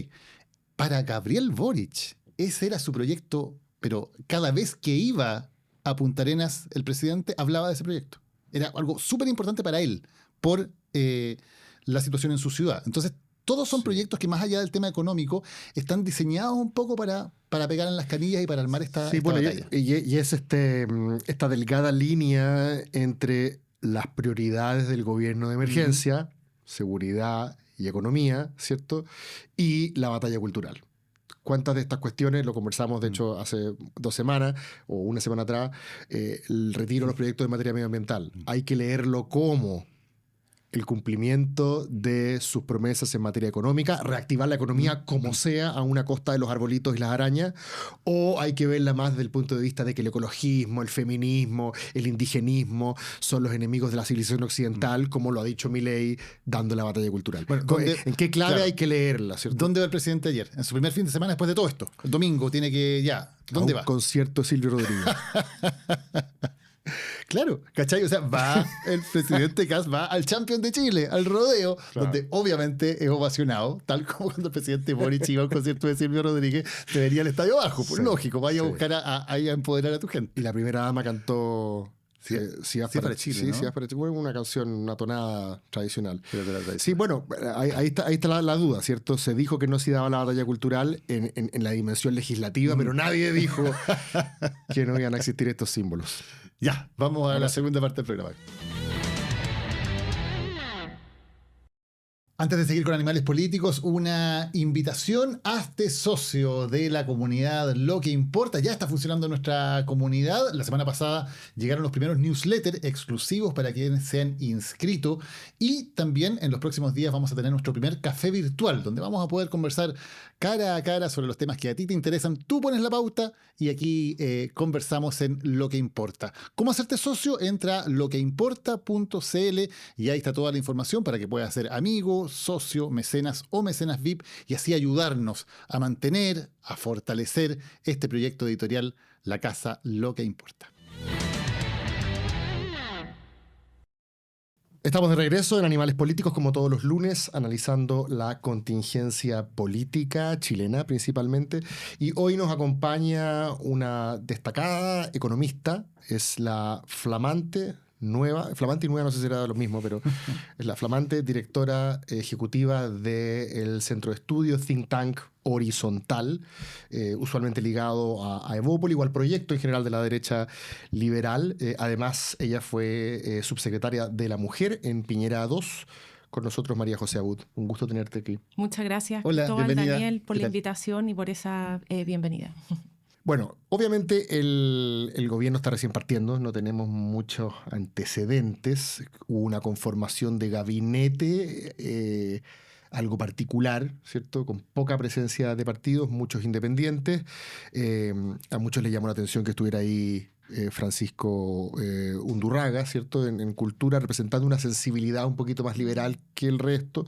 B: para Gabriel Boric, ese era su proyecto, pero cada vez que iba a Punta Arenas, el presidente hablaba de ese proyecto. Era algo súper importante para él, por la situación en su ciudad. Entonces, todos son proyectos que, más allá del tema económico, están diseñados un poco para pegar en las canillas y para armar esta batalla.
C: Y es esta delgada línea entre las prioridades del gobierno de emergencia, seguridad y economía, ¿cierto? Y la batalla cultural. ¿Cuántas de estas cuestiones, lo conversamos de hecho hace 2 semanas o una semana atrás, el retiro de los proyectos de materia medioambiental? Hay que leerlo como el cumplimiento de sus promesas en materia económica, reactivar la economía como sea a una costa de los arbolitos y las arañas, o hay que verla más desde el punto de vista de que el ecologismo, el feminismo, el indigenismo son los enemigos de la civilización occidental, como lo ha dicho Milei, dando la batalla cultural. Bueno, ¿en qué clave hay que leerla? ¿Cierto?
B: ¿Dónde va el presidente ayer? En su primer fin de semana después de todo esto. El domingo tiene que ¿dónde va?
C: Concierto de Silvio Rodríguez.
B: Claro, ¿cachai? O sea, va el presidente Kast, va al Champion de Chile, al rodeo, claro, donde obviamente es ovacionado, tal como cuando el presidente Boric iba a un concierto de Silvio Rodríguez, te vería el estadio abajo, pues lógico, vaya a buscar a empoderar a tu gente.
C: Y la primera dama cantó Si vas para Chile, ¿no? Si vas para Chile, bueno, una canción, una tonada tradicional. Sí, bueno, ahí está la duda, ¿cierto? Se dijo que no se daba la batalla cultural en la dimensión legislativa, pero nadie dijo que no iban a existir estos símbolos.
B: Ya, vamos a la segunda parte del programa. Antes de seguir con Animales Políticos, una invitación. Hazte socio de la comunidad Lo que Importa. Ya está funcionando nuestra comunidad. La semana pasada llegaron los primeros newsletters exclusivos para quienes se han inscrito. Y también en los próximos días vamos a tener nuestro primer café virtual, donde vamos a poder conversar cara a cara sobre los temas que a ti te interesan. Tú pones la pauta y aquí conversamos en Lo que Importa. ¿Cómo hacerte socio? Entra a loqueimporta.cl y ahí está toda la información para que puedas ser amigo, socio, mecenas o mecenas VIP y así ayudarnos a mantener, a fortalecer este proyecto editorial, la casa Lo que Importa.
C: Estamos de regreso en Animales Políticos, como todos los lunes, analizando la contingencia política chilena principalmente. Y hoy nos acompaña una destacada economista, es la flamante y nueva, no sé si era lo mismo, pero es la flamante directora ejecutiva del Centro de Estudios Think Tank Horizontal, usualmente ligado a Evópoli o al proyecto en general de la derecha liberal. Además, ella fue subsecretaria de la Mujer en Piñera 2. Con nosotros, María José Abud. Un gusto tenerte aquí.
D: Muchas gracias,
B: Hola,
D: Cristóbal, Daniel, por la invitación y por esa bienvenida.
C: Bueno, obviamente el gobierno está recién partiendo, no tenemos muchos antecedentes. Hubo una conformación de gabinete, algo particular, ¿cierto? Con poca presencia de partidos, muchos independientes. A muchos les llamó la atención que estuviera ahí Francisco Undurraga, ¿cierto? En cultura, representando una sensibilidad un poquito más liberal que el resto.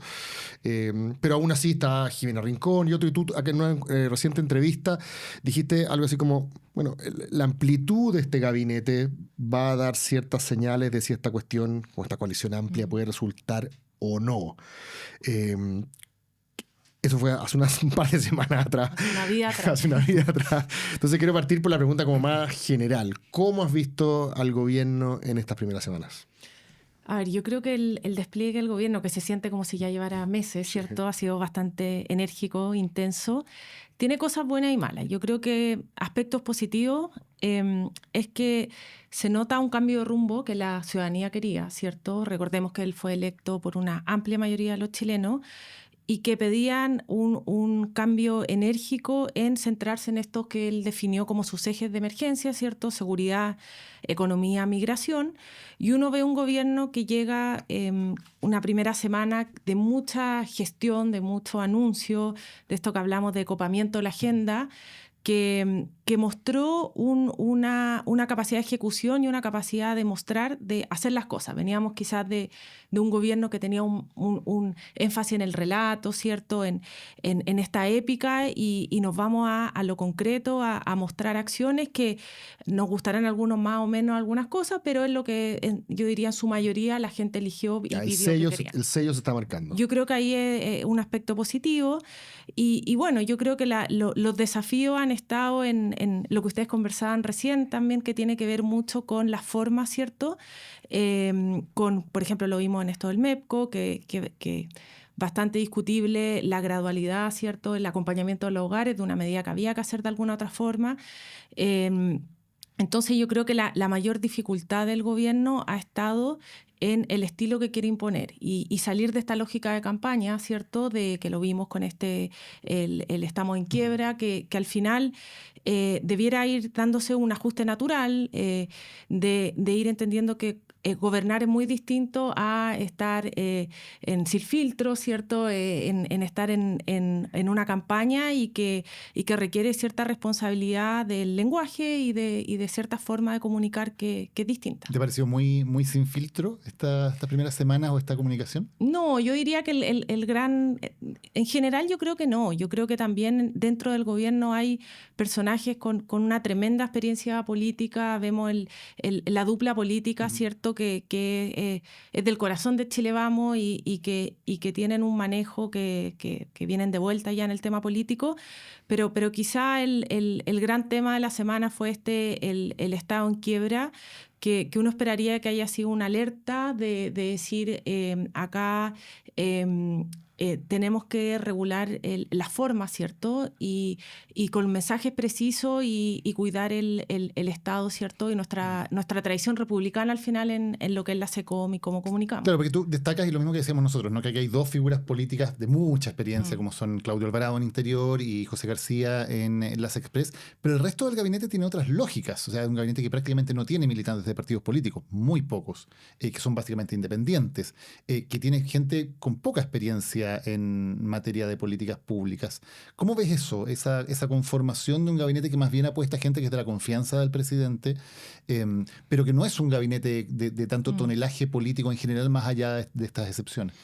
C: Pero aún así está Jimena Rincón y otro. Y tú, en una reciente entrevista, dijiste algo así como, bueno, la amplitud de este gabinete va a dar ciertas señales de si esta cuestión, o esta coalición amplia, puede resultar o no. Eso fue hace un par de semanas atrás.
D: Una vida atrás.
C: Hace una vida atrás. Entonces quiero partir por la pregunta como más general. ¿Cómo has visto al gobierno en estas primeras semanas?
D: A ver, yo creo que el despliegue del gobierno, que se siente como si ya llevara meses, ¿cierto? Ha sido bastante enérgico, intenso. Tiene cosas buenas y malas. Yo creo que aspectos positivos es que se nota un cambio de rumbo que la ciudadanía quería, ¿cierto? Recordemos que él fue electo por una amplia mayoría de los chilenos y que pedían un cambio enérgico en centrarse en estos que él definió como sus ejes de emergencia, ¿cierto? Seguridad, economía, migración. Y uno ve un gobierno que llega una primera semana de mucha gestión, de mucho anuncio, de esto que hablamos de copamiento de la agenda, que mostró una capacidad de ejecución y una capacidad de mostrar, de hacer las cosas. Veníamos quizás de un gobierno que tenía un énfasis en el relato, ¿cierto? En esta épica, y nos vamos a lo concreto, a mostrar acciones que nos gustarán a algunos más o menos algunas cosas, pero es lo que yo diría en su mayoría la gente eligió y pidió que querían.
C: El sello se está marcando.
D: Yo creo que ahí es un aspecto positivo y bueno, yo creo que los desafíos han estado en lo que ustedes conversaban recién también, que tiene que ver mucho con las formas, ¿cierto? Por ejemplo, lo vimos en esto del MEPCO, que bastante discutible la gradualidad, ¿cierto? El acompañamiento de los hogares de una medida que había que hacer de alguna otra forma. Entonces yo creo que la mayor dificultad del gobierno ha estado en el estilo que quiere imponer y salir de esta lógica de campaña, ¿cierto? De que lo vimos con el estamos en quiebra, que al final debiera ir dándose un ajuste natural, de ir entendiendo que gobernar es muy distinto a estar sin filtro, ¿cierto? En estar en una campaña y que requiere cierta responsabilidad del lenguaje y de cierta forma de comunicar que es distinta.
B: ¿Te pareció muy sin filtro estas primeras semanas o esta comunicación?
D: No, yo diría que el gran... En general yo creo que no. Yo creo que también dentro del gobierno hay personajes con una tremenda experiencia política. Vemos la dupla política, ¿cierto? Que es del corazón de Chile Vamos y que tienen un manejo que vienen de vuelta ya en el tema político, pero quizá el gran tema de la semana fue el estado en quiebra, que uno esperaría que haya sido una alerta de decir acá tenemos que regular la forma, ¿cierto? Y con mensajes precisos y cuidar el Estado, ¿cierto? Y nuestra tradición republicana al final en lo que es la SECOM y cómo comunicamos.
B: Claro, porque tú destacas, y lo mismo que decíamos nosotros, ¿no? Que aquí hay dos figuras políticas de mucha experiencia, como son Claudio Alvarado en Interior y José García en las Express, pero el resto del gabinete tiene otras lógicas. O sea, es un gabinete que prácticamente no tiene militantes de partidos políticos, muy pocos, que son básicamente independientes, que tiene gente con poca experiencia en materia de políticas públicas. ¿Cómo ves eso? Esa conformación de un gabinete que más bien apuesta a gente que es de la confianza del presidente, pero que no es un gabinete de tanto tonelaje político en general, más allá de estas excepciones.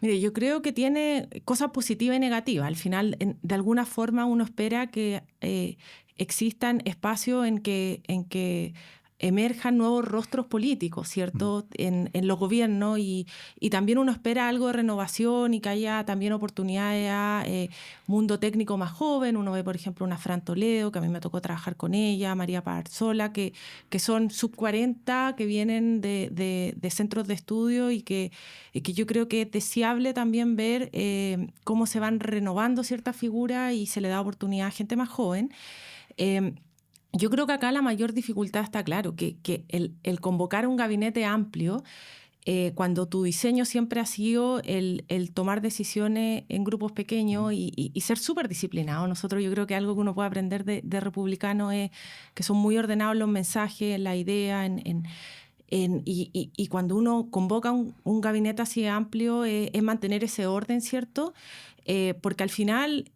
D: Mire, yo creo que tiene cosas positivas y negativas. Al final, de alguna forma, uno espera que existan espacios en que emerjan nuevos rostros políticos, ¿cierto? En los gobiernos y también uno espera algo de renovación y que haya también oportunidades a mundo técnico más joven. Uno ve, por ejemplo, una Fran Toledo, que a mí me tocó trabajar con ella, María Parzola, que son sub 40, que vienen de centros de estudio y que yo creo que es deseable también ver cómo se van renovando ciertas figuras y se le da oportunidad a gente más joven. Yo creo que acá la mayor dificultad está claro, que el convocar un gabinete amplio, cuando tu diseño siempre ha sido el tomar decisiones en grupos pequeños y ser súper disciplinado. Nosotros yo creo que algo que uno puede aprender de republicanos es que son muy ordenados los mensajes, la idea, y cuando uno convoca un gabinete así amplio es mantener ese orden, ¿cierto? Porque al final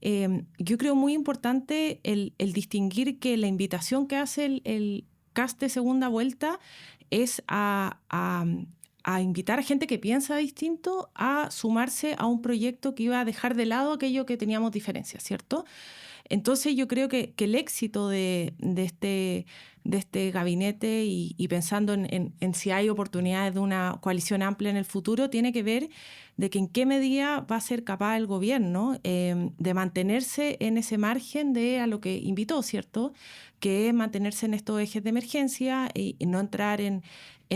D: yo creo muy importante el distinguir que la invitación que hace el cast de segunda vuelta es a invitar a gente que piensa distinto a sumarse a un proyecto que iba a dejar de lado aquello que teníamos diferencias, ¿cierto? Entonces yo creo que el éxito de este gabinete y pensando en si hay oportunidades de una coalición amplia en el futuro, tiene que ver de que en qué medida va a ser capaz el gobierno de mantenerse en ese margen de a lo que invitó, ¿cierto? Que es mantenerse en estos ejes de emergencia y no entrar en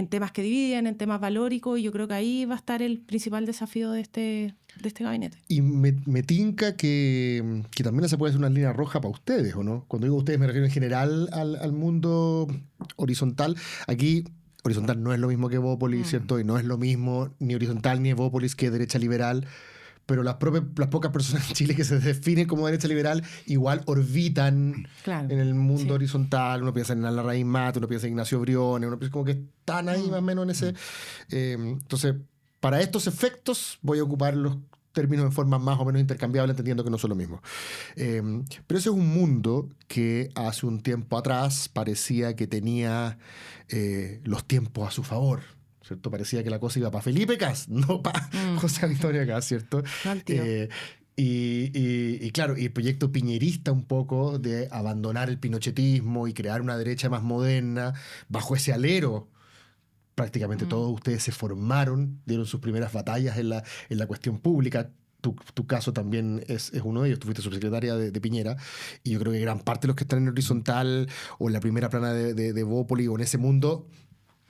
D: temas que dividen, en temas valóricos, y yo creo que ahí va a estar el principal desafío de este gabinete.
C: Y me tinca que también se puede hacer una línea roja para ustedes, ¿o no? Cuando digo ustedes me refiero en general al mundo horizontal. Aquí horizontal no es lo mismo que Evópolis, ¿cierto? Y no es lo mismo ni horizontal ni Evópolis que derecha liberal. Pero las pocas personas en Chile que se definen como derecha liberal igual orbitan en el mundo horizontal. Uno piensa en Larraín Mate, uno piensa en Ignacio Briones, uno piensa como que están ahí más o menos en ese... entonces, para estos efectos voy a ocupar los términos en forma más o menos intercambiable, entendiendo que no son lo mismo. Pero ese es un mundo que hace un tiempo atrás parecía que tenía los tiempos a su favor, ¿cierto? Parecía que la cosa iba para Felipe Kast, no para José Antonio Kast, ¿cierto? Y claro, y el proyecto piñerista un poco de abandonar el pinochetismo y crear una derecha más moderna bajo ese alero. Prácticamente todos ustedes se formaron, dieron sus primeras batallas en la cuestión pública. Tu caso también es uno de ellos. Tú fuiste subsecretaria de Piñera, y yo creo que gran parte de los que están en Horizontal o en la primera plana de Bópoli o en ese mundo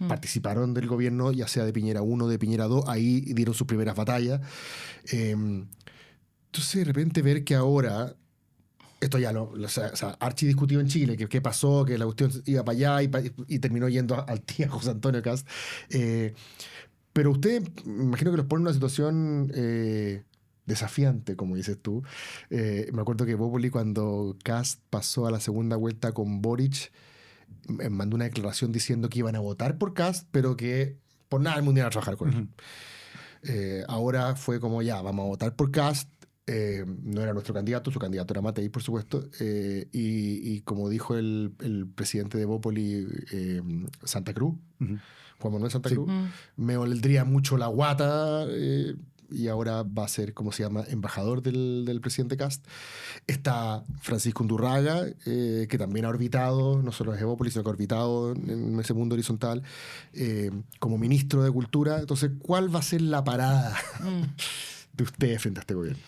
C: participaron del gobierno, ya sea de Piñera 1 o de Piñera 2, ahí dieron sus primeras batallas. Entonces, de repente ver que ahora, esto ya archidiscutido en Chile, que qué pasó, que la cuestión iba para allá y terminó yendo al tío José Antonio Kast. Pero usted, me imagino que los pone en una situación desafiante, como dices tú. Me acuerdo que Bópoli, cuando Kast pasó a la segunda vuelta con Boric, mandó una declaración diciendo que iban a votar por Kast, pero que por nada el mundo iba a trabajar con él. Ahora fue como, ya, vamos a votar por Kast. No era nuestro candidato, su candidato era Matei, por supuesto, y como dijo el presidente de Bópoli, Santa Cruz, Juan Manuel Santa Cruz, me oldría mucho la guata, y ahora va a ser, ¿cómo se llama?, embajador del presidente Kast. Está Francisco Undurraga, que también ha orbitado, no solo en Bópoli, sino que ha orbitado en ese mundo horizontal, como ministro de Cultura. Entonces, ¿cuál va a ser la parada de ustedes frente a este gobierno?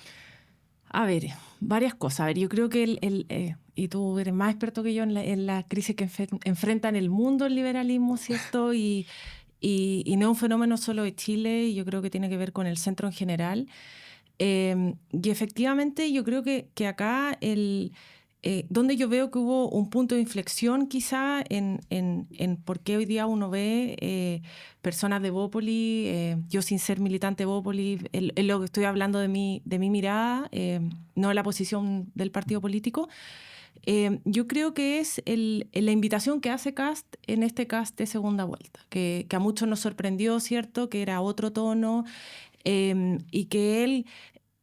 D: A ver, varias cosas. A ver, yo creo que y tú eres más experto que yo en la crisis que enfrentan el mundo el liberalismo, ¿cierto? Y no es un fenómeno solo de Chile, y yo creo que tiene que ver con el centro en general. Y efectivamente yo creo que acá donde yo veo que hubo un punto de inflexión quizá en por qué hoy día uno ve personas de Bópoli, yo sin ser militante de Bópoli, lo que estoy hablando de mi mirada, no de la posición del partido político. Yo creo que es la invitación que hace Kast en este Kast de segunda vuelta, que a muchos nos sorprendió, ¿cierto?, que era otro tono, y que él,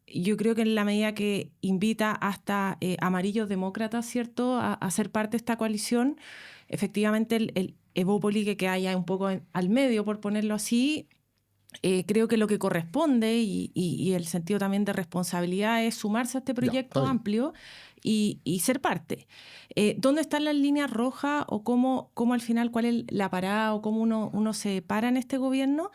D: yo creo que en la medida que invita hasta amarillos demócratas, ¿cierto?, a ser parte de esta coalición, efectivamente el Bópoli que haya un poco al medio, por ponerlo así, creo que lo que corresponde y el sentido también de responsabilidad es sumarse a este proyecto amplio y ser parte. ¿Dónde están las líneas rojas o cómo al final, cuál es la parada o cómo uno se para en este gobierno?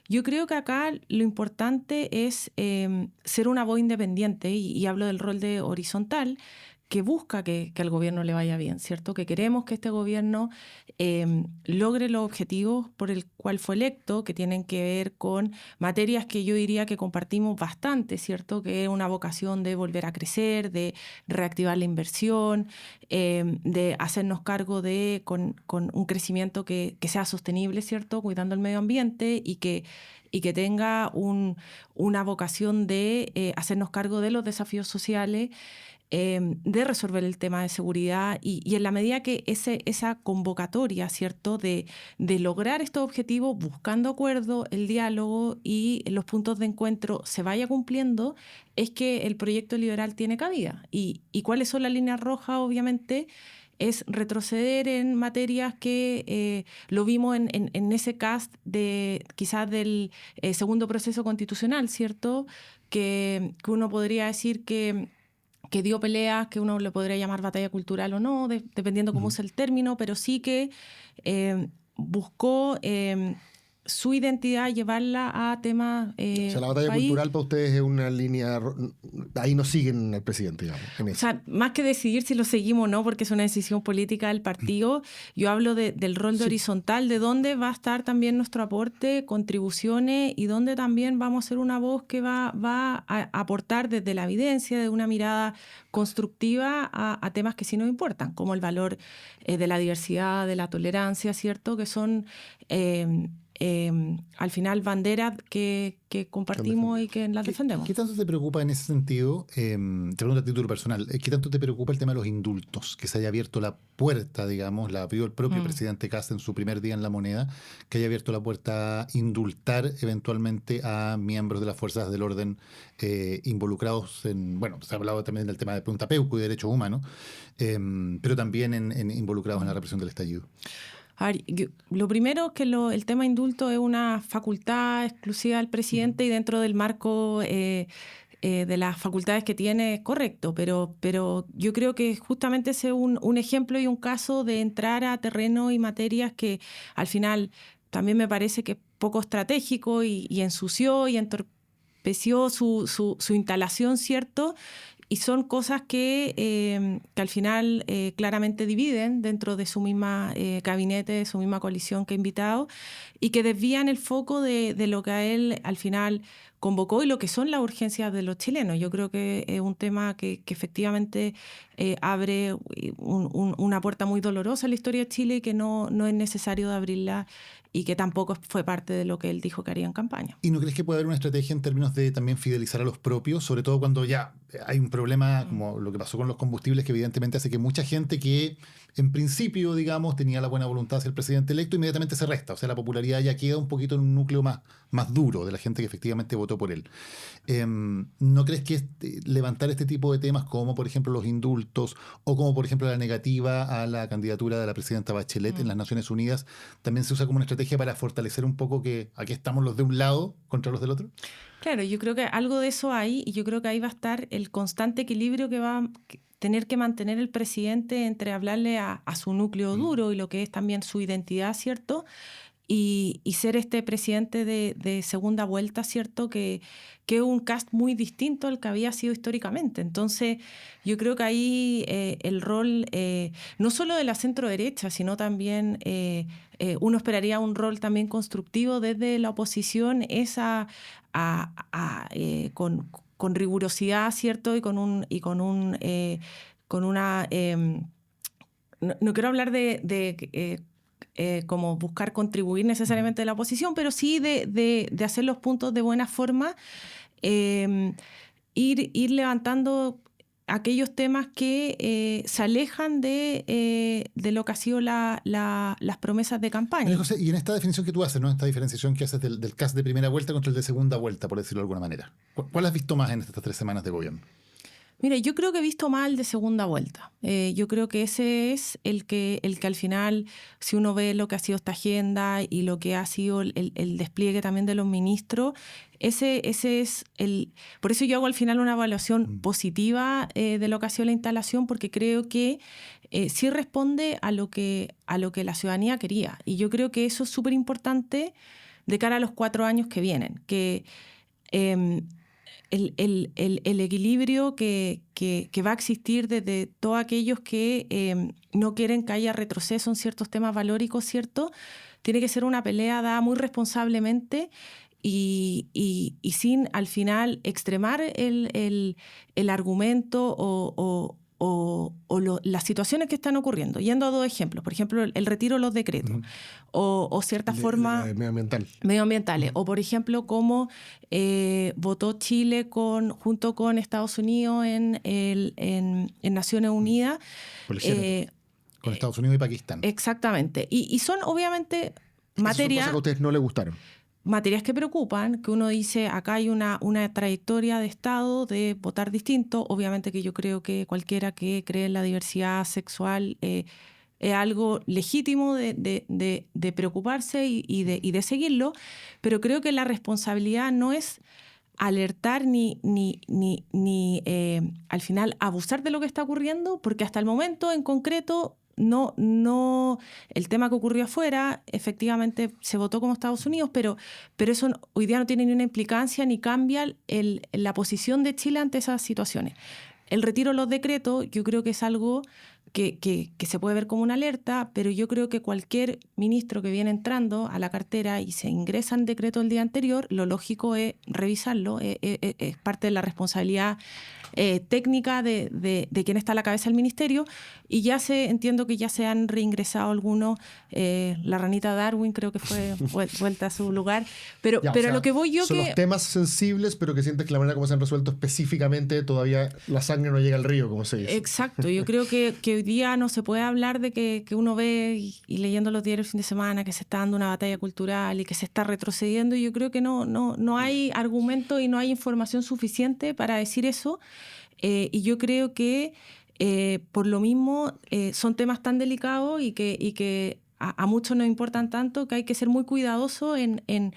D: Yo creo que acá lo importante es ser una voz independiente, y hablo del rol de horizontal, que busca que al gobierno le vaya bien, ¿cierto? Que queremos que este gobierno logre los objetivos por el cual fue electo, que tienen que ver con materias que yo diría que compartimos bastante, ¿cierto? Que es una vocación de volver a crecer, de reactivar la inversión, de hacernos cargo con un crecimiento que sea sostenible, ¿cierto? Cuidando el medio ambiente y que tenga una vocación de hacernos cargo de los desafíos sociales, de resolver el tema de seguridad y en la medida que esa convocatoria, ¿cierto?, de lograr estos objetivos buscando acuerdo, el diálogo y los puntos de encuentro se vaya cumpliendo, es que el proyecto liberal tiene cabida. ¿Y cuáles son las líneas rojas? Obviamente es retroceder en materias que lo vimos en ese Kast quizás del segundo proceso constitucional, ¿cierto?, que uno podría decir que dio peleas, que uno le podría llamar batalla cultural o no, dependiendo cómo usa el término, pero sí que buscó su identidad, llevarla a temas
C: o sea, la batalla cultural para ustedes es una línea, ahí no siguen al presidente, digamos. En eso.
D: O sea, más que decidir si lo seguimos o no, porque es una decisión política del partido, yo hablo del rol de horizontal, de dónde va a estar también nuestro aporte, contribuciones, y dónde también vamos a ser una voz que va a aportar desde la evidencia, de una mirada constructiva a temas que sí nos importan, como el valor de la diversidad, de la tolerancia, ¿cierto?, que son al final banderas que compartimos y que las defendemos.
B: ¿Qué tanto te preocupa en ese sentido? Te pregunto a título personal, ¿qué tanto te preocupa el tema de los indultos? Que se haya abierto la puerta, digamos, la abrió el propio presidente Kast en su primer día en La Moneda, que haya abierto la puerta a indultar eventualmente a miembros de las fuerzas del orden involucrados en, bueno, se ha hablado también del tema de Punta Peuco y derechos humanos, pero también involucrados en la represión del estallido.
D: A ver, lo primero es que el tema indulto es una facultad exclusiva del presidente y dentro del marco de las facultades que tiene es correcto, pero yo creo que justamente ese es un ejemplo y un caso de entrar a terreno y materias que al final también me parece que es poco estratégico y ensució y entorpeció su instalación, ¿cierto? Y son cosas que al final claramente dividen dentro de su misma gabinete, de su misma coalición que ha invitado, y que desvían el foco de lo que a él al final convocó y lo que son las urgencias de los chilenos. Yo creo que es un tema que efectivamente abre una puerta muy dolorosa en la historia de Chile y que no es necesario de abrirla y que tampoco fue parte de lo que él dijo que haría en campaña.
B: ¿Y no crees que puede haber una estrategia en términos de también fidelizar a los propios, sobre todo cuando ya hay un problema como lo que pasó con los combustibles, que evidentemente hace que mucha gente que en principio, digamos, tenía la buena voluntad hacia el presidente electo, inmediatamente se resta? O sea, la popularidad ya queda un poquito en un núcleo más duro de la gente que efectivamente votó por él. ¿No crees que levantar este tipo de temas como, por ejemplo, los indultos o como, por ejemplo, la negativa a la candidatura de la presidenta Bachelet en las Naciones Unidas también se usa como una estrategia para fortalecer un poco que aquí estamos los de un lado contra los del otro?
D: Claro, yo creo que algo de eso hay y yo creo que ahí va a estar el constante equilibrio que va a tener que mantener el presidente entre hablarle a su núcleo duro y lo que es también su identidad, ¿cierto? Y ser este presidente de segunda vuelta, ¿cierto? Que es un Kast muy distinto al que había sido históricamente. Entonces, yo creo que ahí el rol, no solo de la centro-derecha, sino también uno esperaría un rol también constructivo desde la oposición, con rigurosidad, ¿cierto? Y con una... no quiero hablar de como buscar contribuir necesariamente de la oposición, pero sí de hacer los puntos de buena forma, ir levantando aquellos temas que se alejan de lo que ha sido las promesas de campaña.
B: José, y en esta definición que tú haces, ¿no? Esta diferenciación que haces del Kast de primera vuelta contra el de segunda vuelta, por decirlo de alguna manera, ¿cuál has visto más en estas 3 semanas de gobierno?
D: Mira, yo creo que he visto mal de segunda vuelta. Yo creo que ese es el que al final, si uno ve lo que ha sido esta agenda y lo que ha sido el despliegue también de los ministros, ese es el... Por eso yo hago al final una evaluación positiva de lo que ha sido la instalación, porque creo que sí responde a lo que la ciudadanía quería. Y yo creo que eso es súper importante de cara a los 4 años que vienen, que... El equilibrio que va a existir desde todos aquellos que no quieren que haya retroceso en ciertos temas valóricos, ¿cierto? Tiene que ser una pelea dada muy responsablemente y sin al final extremar el argumento o las situaciones que están ocurriendo. Yendo a 2 ejemplos, por ejemplo, el retiro de los decretos o ciertas formas medioambientales, o por ejemplo, cómo votó Chile junto con Estados Unidos en Naciones Unidas.
B: Con Estados Unidos y Pakistán.
D: Exactamente. Y son obviamente materias...
C: Son cosas que a ustedes no les gustaron.
D: Materias que preocupan, que uno dice, acá hay una trayectoria de Estado de votar distinto. Obviamente que yo creo que cualquiera que cree en la diversidad sexual es algo legítimo de preocuparse y de seguirlo, pero creo que la responsabilidad no es alertar ni al final abusar de lo que está ocurriendo, porque hasta el momento en concreto no el tema que ocurrió afuera, efectivamente se votó como Estados Unidos, pero eso hoy día no tiene ni una implicancia ni cambia la posición de Chile ante esas situaciones. El retiro de los decretos yo creo que es algo que se puede ver como una alerta, pero yo creo que cualquier ministro que viene entrando a la cartera y se ingresa en decreto el día anterior, lo lógico es revisarlo, es parte de la responsabilidad técnica de quien está a la cabeza del ministerio, y entiendo que ya se han reingresado algunos, la ranita Darwin creo que fue vuelta a su lugar, pero
C: Ya, o sea,
D: lo que voy yo
C: son
D: que...
C: los temas sensibles, pero que sientes que la manera como se han resuelto específicamente todavía la sangre no llega al río, como se dice.
D: Exacto, yo creo que hoy día no se puede hablar de que uno ve y leyendo los diarios el fin de semana que se está dando una batalla cultural y que se está retrocediendo, y yo creo que no hay argumento y no hay información suficiente para decir eso, y yo creo que por lo mismo son temas tan delicados y que a muchos nos importan tanto que hay que ser muy cuidadoso en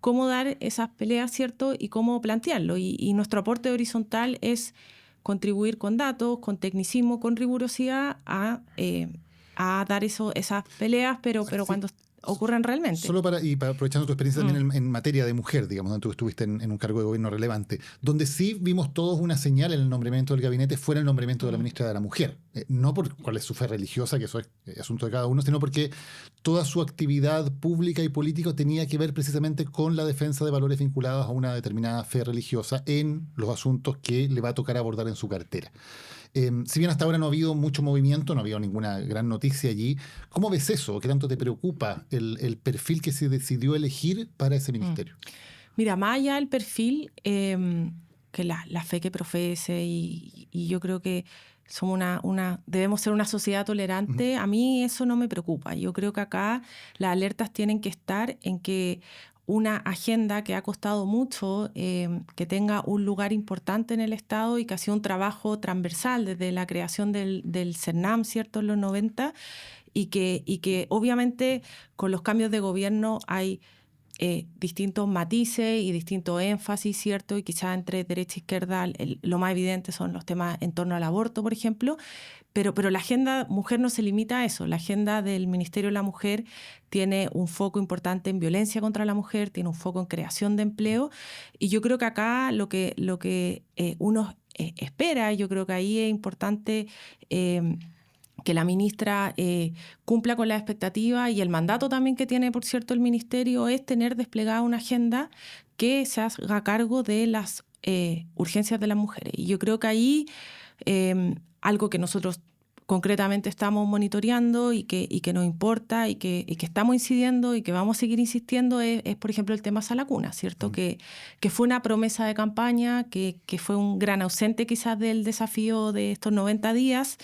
D: cómo dar esas peleas, ¿cierto? Y cómo plantearlo. Y nuestro aporte horizontal es contribuir con datos, con tecnicismo, con rigurosidad a dar esas peleas, pero cuando ocurran realmente.
B: Solo para aprovechando tu experiencia también en materia de mujer, digamos, donde tú estuviste en un cargo de gobierno relevante, donde sí vimos todos una señal en el nombramiento del gabinete fuera el nombramiento de la ministra de la Mujer. No por cuál es su fe religiosa, que eso es asunto de cada uno, sino porque toda su actividad pública y política tenía que ver precisamente con la defensa de valores vinculados a una determinada fe religiosa en los asuntos que le va a tocar abordar en su cartera. Si bien hasta ahora no ha habido mucho movimiento, no ha habido ninguna gran noticia allí, ¿cómo ves eso? ¿Qué tanto te preocupa el perfil que se decidió elegir para ese ministerio?
D: Mira, más allá del perfil, que la fe que profese, y yo creo que somos debemos ser una sociedad tolerante, a mí eso no me preocupa. Yo creo que acá las alertas tienen que estar en que una agenda que ha costado mucho, que tenga un lugar importante en el Estado y que ha sido un trabajo transversal desde la creación del CERNAM, ¿cierto?, en los 90, y que obviamente con los cambios de gobierno hay distintos matices y distintos énfasis, ¿cierto? Y quizás entre derecha e izquierda lo más evidente son los temas en torno al aborto, por ejemplo, pero la agenda mujer no se limita a eso. La agenda del Ministerio de la Mujer tiene un foco importante en violencia contra la mujer, tiene un foco en creación de empleo, y yo creo que acá lo que uno espera, yo creo que ahí es importante que la ministra cumpla con las expectativas, y el mandato también que tiene, por cierto, el ministerio es tener desplegada una agenda que se haga cargo de las urgencias de las mujeres. Y yo creo que ahí algo que nosotros concretamente estamos monitoreando y que nos importa y que estamos incidiendo y que vamos a seguir insistiendo es por ejemplo, el tema Sala Cuna, ¿cierto? Que fue una promesa de campaña, que fue un gran ausente quizás del desafío de estos 90 días,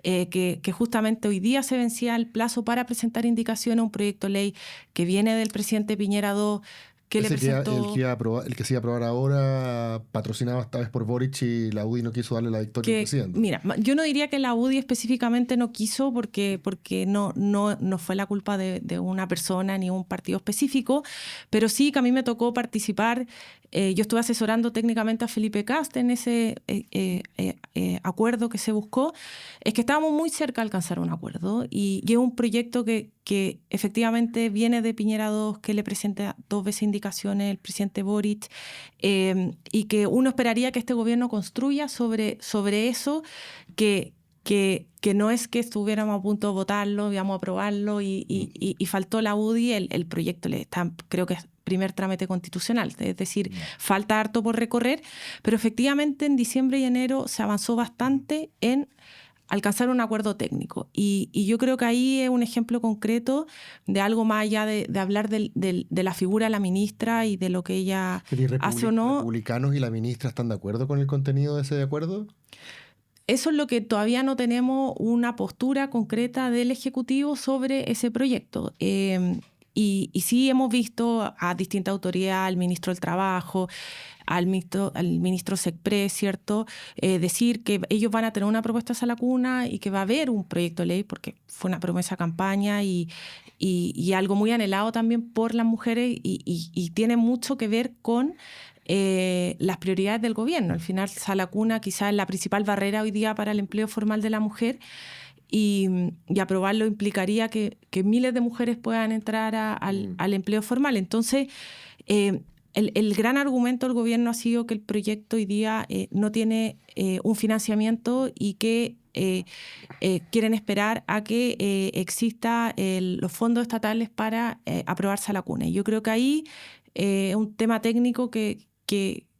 D: que justamente hoy día se vencía el plazo para presentar indicaciones a un proyecto de ley que viene del presidente Piñera II, que le presentó...
C: el que se iba a aprobar ahora, patrocinado esta vez por Boric, y la UDI no quiso darle la victoria al presidente.
D: Mira, yo no diría que la UDI específicamente no quiso, porque no fue la culpa de una persona ni un partido específico, pero sí que a mí me tocó participar. Yo estuve asesorando técnicamente a Felipe Kast en ese acuerdo que se buscó. Es que estábamos muy cerca de alcanzar un acuerdo, y es un proyecto que efectivamente viene de Piñera II, que le presenta 2 veces indicaciones el presidente Boric, y que uno esperaría que este gobierno construya sobre eso, que no es que estuviéramos a punto de votarlo, íbamos a aprobarlo y faltó la UDI, el proyecto creo que es primer trámite constitucional, es decir, falta harto por recorrer, pero efectivamente en diciembre y enero se avanzó bastante en alcanzar un acuerdo técnico, y yo creo que ahí es un ejemplo concreto de algo más allá de hablar de la figura de la ministra y de lo que ella hace o no.
C: ¿Los republicanos y la ministra están de acuerdo con el contenido de ese acuerdo?
D: Eso es lo que todavía no tenemos una postura concreta del Ejecutivo sobre ese proyecto. Y sí hemos visto a distintas autoridades, al ministro del Trabajo, al ministro Secpré, ¿cierto? Decir que ellos van a tener una propuesta a Sala Cuna y que va a haber un proyecto de ley, porque fue una promesa de campaña y algo muy anhelado también por las mujeres, y tiene mucho que ver con las prioridades del gobierno. Al final, Sala Cuna quizás es la principal barrera hoy día para el empleo formal de la mujer, y aprobarlo implicaría que miles de mujeres puedan entrar al empleo formal. Entonces, el gran argumento del gobierno ha sido que el proyecto hoy día no tiene un financiamiento, y que quieren esperar a que exista los fondos estatales para aprobarse a la CUNE. Yo creo que ahí es un tema técnico que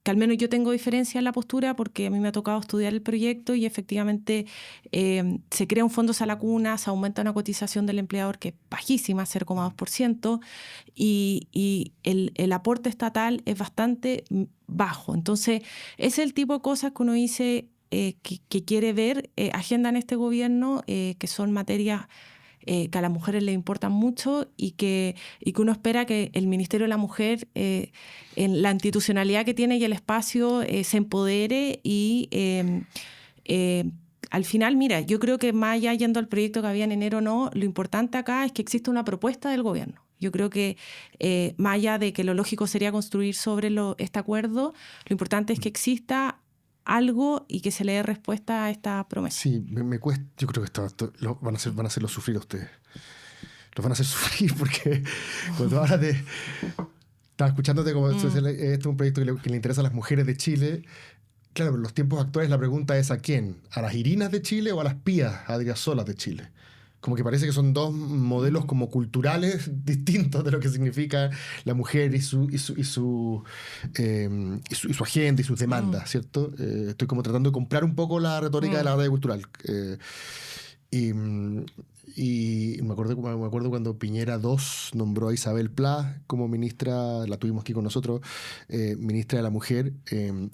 D: al menos yo tengo diferencia en la postura, porque a mí me ha tocado estudiar el proyecto y efectivamente se crea un fondo Salacuna, se aumenta una cotización del empleador que es bajísima, 0,2%, y el aporte estatal es bastante bajo. Entonces, ese es el tipo de cosas que uno dice que quiere ver agenda en este gobierno, que son materias que a las mujeres les importan mucho y que uno espera que el Ministerio de la Mujer, en la institucionalidad que tiene y el espacio, se empodere y al final, mira, yo creo que más allá yendo al proyecto que había en enero o no, lo importante acá es que existe una propuesta del gobierno. Yo creo que más allá de que lo lógico sería construir sobre este acuerdo, lo importante es que exista algo y que se le dé respuesta a esta promesa.
C: Sí, me cuesta. Yo creo que esto van a hacerlo sufrir a ustedes. Los van a hacer sufrir porque cuando hablas de... Estaba escuchándote como este es un proyecto que le interesa a las mujeres de Chile. Claro, pero en los tiempos actuales la pregunta es ¿a quién? ¿A las Irinas de Chile o a las Pías Adriasolas de Chile? Como que parece que son dos modelos como culturales distintos de lo que significa la mujer y su agenda y sus demandas, ¿cierto? Estoy como tratando de comprar un poco la retórica de la batalla cultural. Y me acuerdo cuando Piñera II nombró a Isabel Pla como ministra, la tuvimos aquí con nosotros, ministra de la Mujer.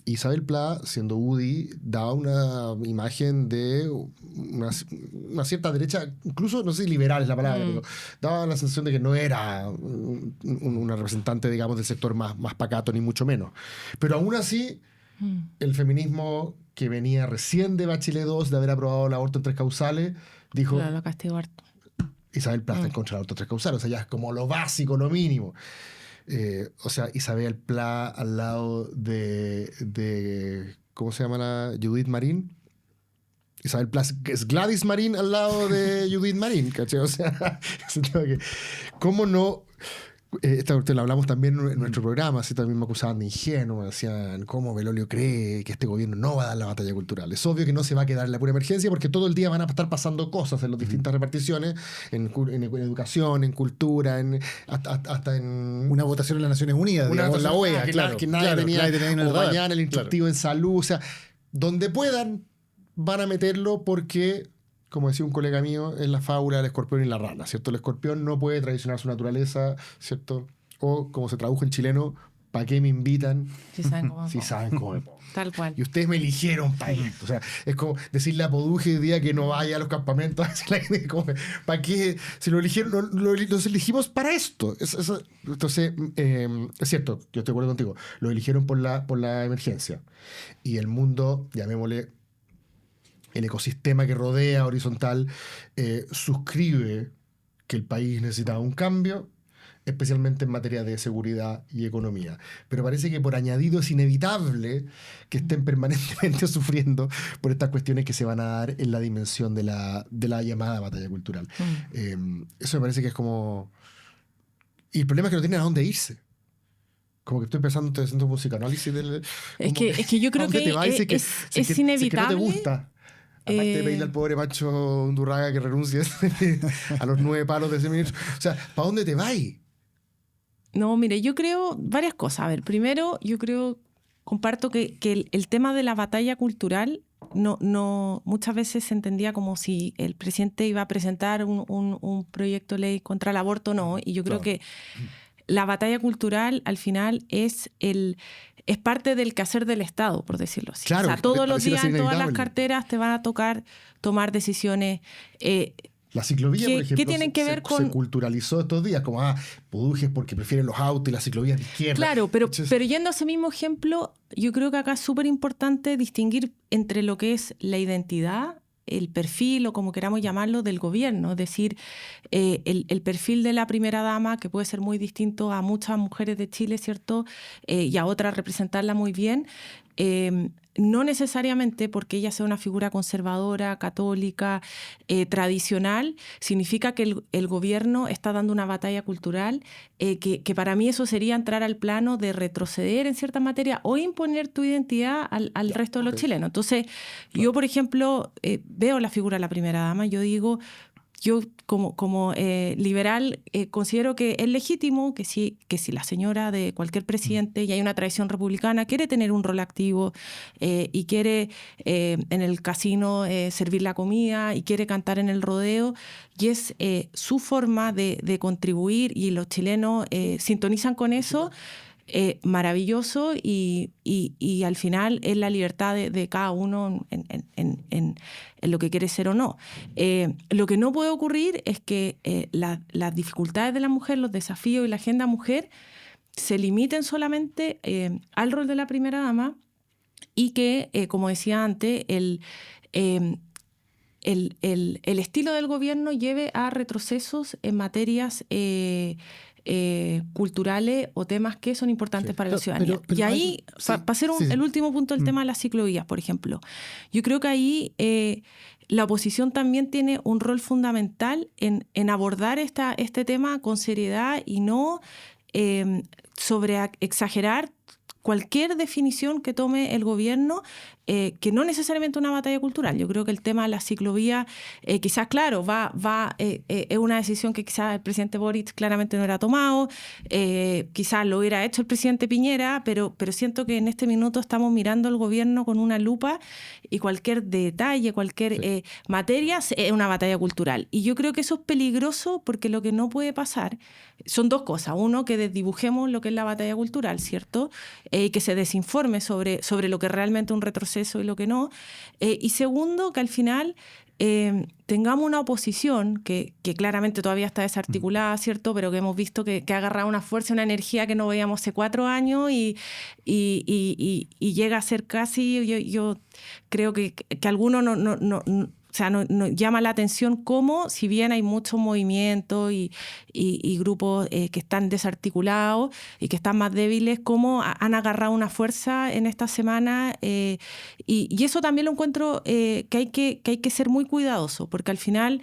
C: Isabel Pla, siendo UDI, daba una imagen de una cierta derecha, incluso, no sé si liberal es la palabra, pero daba la sensación de que no era una representante, digamos, del sector más pacato, ni mucho menos. Pero aún así, el feminismo que venía recién de Bachelet II, de haber aprobado el aborto en 3 causales, dijo,
D: Claro, lo castigó harto.
C: Isabel Pla está en contra del aborto en 3 causales, o sea, ya es como lo básico, lo mínimo. O sea, Isabel Pla al lado de ¿cómo se llama la? Judith Marín. Isabel Pla es Gladys Marín al lado de Judith Marín, ¿cachai? O sea, ¿cómo no? Esta cuestión la hablamos también en nuestro programa, así también me acusaban de ingenuo, me decían cómo Belolio cree que este gobierno no va a dar la batalla cultural. Es obvio que no se va a quedar en la pura emergencia porque todo el día van a estar pasando cosas en las distintas reparticiones, en educación, en cultura, hasta en...
B: Una votación en las Naciones Unidas, digamos, la OEA, claro.
C: Que nadie tenía
B: o
C: mañana el instructivo en salud, o sea, donde puedan van a meterlo porque... Como decía un colega mío, es la fábula del escorpión y la rana, ¿cierto? El escorpión no puede traicionar su naturaleza, ¿cierto? O, como se tradujo en chileno, ¿para qué me invitan?
D: Si saben cómo.
C: Si saben cómo me pongo.
D: Tal cual.
C: Y ustedes me eligieron para esto. O sea, es como decirle a Poduje el día que no vaya a los campamentos. ¿Para qué? Si lo eligieron, los elegimos para esto. Entonces, es cierto, yo estoy de acuerdo contigo. Lo eligieron por la emergencia. Y el mundo, llamémosle, el ecosistema que rodea horizontal, suscribe que el país necesitaba un cambio, especialmente en materia de seguridad y economía. Pero parece que por añadido es inevitable que estén permanentemente sufriendo por estas cuestiones que se van a dar en la dimensión de la llamada batalla cultural. Eso me parece que es como... Y el problema es que no tienen a dónde irse. Como que estoy haciendo un psicoanálisis del...
D: Es que yo creo que es inevitable.
C: Que no te gusta. Aparte de pedirle al pobre Pancho Undurraga que renuncie a los 9 palos de ese ministro. O sea, ¿para dónde te vas?
D: No, mire, yo creo varias cosas. A ver, primero, yo comparto que el tema de la batalla cultural no muchas veces se entendía como si el presidente iba a presentar un proyecto de ley contra el aborto, no. Y yo creo que la batalla cultural al final es parte del quehacer del Estado, por decirlo así.
C: Claro,
D: o sea, todos los días en todas las carteras te van a tocar tomar decisiones.
C: La ciclovía, por ejemplo,
D: ¿qué tienen que ver con...?
C: Se culturalizó estos días, como Pudujes porque prefieren los autos y las ciclovías de izquierda.
D: Claro, pero yendo a ese mismo ejemplo, yo creo que acá es súper importante distinguir entre lo que es la identidad, el perfil o como queramos llamarlo del gobierno, es decir, el perfil de la primera dama, que puede ser muy distinto a muchas mujeres de Chile, ¿cierto? Y a otras representarla muy bien, no necesariamente porque ella sea una figura conservadora, católica, tradicional, significa que el gobierno está dando una batalla cultural, que para mí eso sería entrar al plano de retroceder en cierta materia o imponer tu identidad al resto de los chilenos. Entonces, yo, por ejemplo, veo la figura de la primera dama, yo digo... Yo como liberal considero que es legítimo que si la señora de cualquier presidente, y hay una tradición republicana, quiere tener un rol activo y quiere en el casino servir la comida y quiere cantar en el rodeo, y es su forma de contribuir y los chilenos sintonizan con eso, maravilloso y al final es la libertad de cada uno en lo que quiere ser o no. Lo que no puede ocurrir es que las dificultades de la mujer, los desafíos y la agenda mujer se limiten solamente al rol de la primera dama y que, como decía antes, el estilo del gobierno lleve a retrocesos en materias culturales o temas que son importantes para la ciudadanía. Y ahí, para hacer el último punto, el tema de las ciclovías, por ejemplo. Yo creo que ahí la oposición también tiene un rol fundamental en abordar este tema con seriedad y no exagerar cualquier definición que tome el gobierno, que no necesariamente una batalla cultural. Yo creo que el tema de la ciclovía, quizás, claro, es una decisión que quizás el presidente Boric claramente no hubiera tomado, quizás lo hubiera hecho el presidente Piñera, pero siento que en este minuto estamos mirando al gobierno con una lupa y cualquier detalle, cualquier materia es una batalla cultural. Y yo creo que eso es peligroso porque lo que no puede pasar son dos cosas. Uno, que desdibujemos lo que es la batalla cultural, ¿cierto? Que se desinforme sobre lo que realmente es un retroceso y lo que no. Y segundo, que al final tengamos una oposición que claramente todavía está desarticulada, ¿cierto? Pero que hemos visto que ha agarrado una fuerza, una energía que no veíamos hace 4 años y llega a ser casi, yo creo que algunos o sea, no llama la atención cómo, si bien hay muchos movimientos y grupos que están desarticulados y que están más débiles, cómo han agarrado una fuerza en esta semana. Y eso también lo encuentro que hay que ser muy cuidadoso, porque al final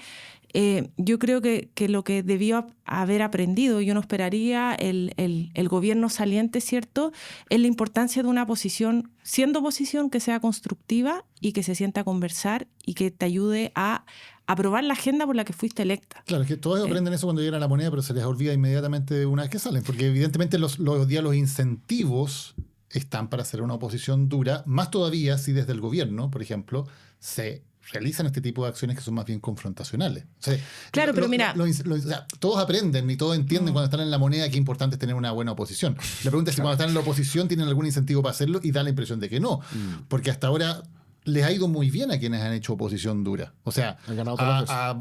D: yo creo que lo que debió haber aprendido, yo no esperaría el gobierno saliente, ¿cierto?, es la importancia de una oposición, siendo oposición, que sea constructiva y que se sienta a conversar y que te ayude a aprobar la agenda por la que fuiste electa.
B: Claro, es que todos aprenden eso cuando llegan a la moneda, pero se les olvida inmediatamente una vez que salen, porque evidentemente los incentivos están para hacer una oposición dura, más todavía si desde el gobierno, por ejemplo, se realizan este tipo de acciones que son más bien confrontacionales. O sea,
D: claro, pero mira...
B: o sea, todos aprenden y todos entienden cuando están en la moneda que importante es tener una buena oposición. La pregunta es si cuando están en la oposición tienen algún incentivo para hacerlo, y da la impresión de que no. Porque hasta ahora les ha ido muy bien a quienes han hecho oposición dura. O sea,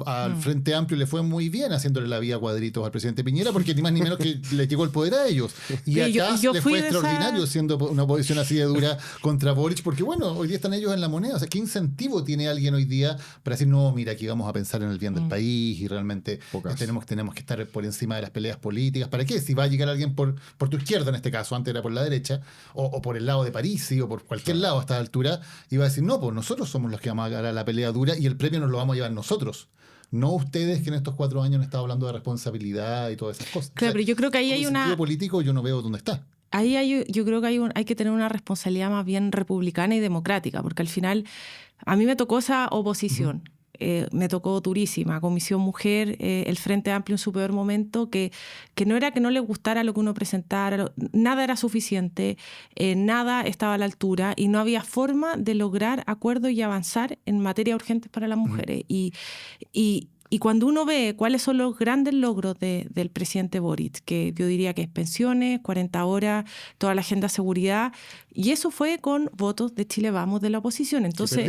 B: al Frente Amplio le fue muy bien haciéndole la vía cuadritos al presidente Piñera, porque ni más ni menos que le llegó el poder a ellos. Y acá les fue extraordinario siendo una oposición así de dura contra Boric, porque bueno, hoy día están ellos en la moneda. O sea, ¿qué incentivo tiene alguien hoy día para decir, no, mira, aquí vamos a pensar en el bien del país y realmente tenemos que estar por encima de las peleas políticas? ¿Para qué? Si va a llegar alguien por tu izquierda, en este caso, antes era por la derecha, o por el lado de París, o por cualquier lado a esta altura, y va a decir, no, pues nosotros somos los que vamos a ganar la pelea dura y el premio nos lo vamos a llevar nosotros. No ustedes, que en estos 4 años han estado hablando de responsabilidad y todas esas cosas.
D: Claro, o sea, pero yo creo que ahí hay una...
B: sentido político yo no veo dónde está.
D: Yo creo que hay que tener una responsabilidad más bien republicana y democrática, porque al final a mí me tocó esa oposición. Me tocó durísima, Comisión Mujer, el Frente Amplio en su peor momento, que no era que no les gustara lo que uno presentara, nada era suficiente, nada estaba a la altura y no había forma de lograr acuerdos y avanzar en materia urgente para las mujeres. Y cuando uno ve cuáles son los grandes logros del presidente Boric, que yo diría que es pensiones, 40 horas, toda la agenda de seguridad, y eso fue con votos de Chile Vamos de la oposición. Entonces...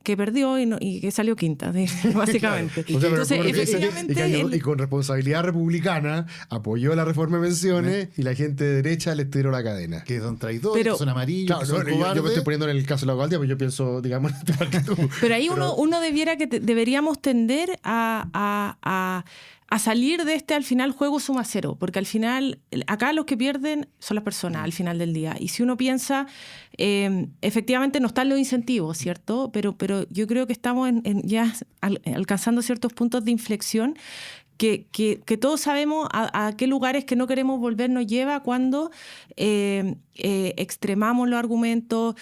D: que perdió y que salió quinta, básicamente.
C: Claro. O sea,
D: entonces, efectivamente...
C: Y con responsabilidad republicana apoyó la reforma de pensiones y la gente de derecha le estiró la cadena.
B: Que son traidores, que son amarillos,
C: claro,
B: que son cobardes.
C: Yo me estoy poniendo en el caso de la alcaldía, pero yo pienso, digamos, igual que tú.
D: Pero ahí uno deberíamos tender a a salir de al final juego suma cero, porque al final acá los que pierden son las personas al final del día. Y si uno piensa, efectivamente no están los incentivos, ¿cierto? Pero yo creo que estamos ya alcanzando ciertos puntos de inflexión que todos sabemos a qué lugares que no queremos volver nos lleva cuando extremamos los argumentos,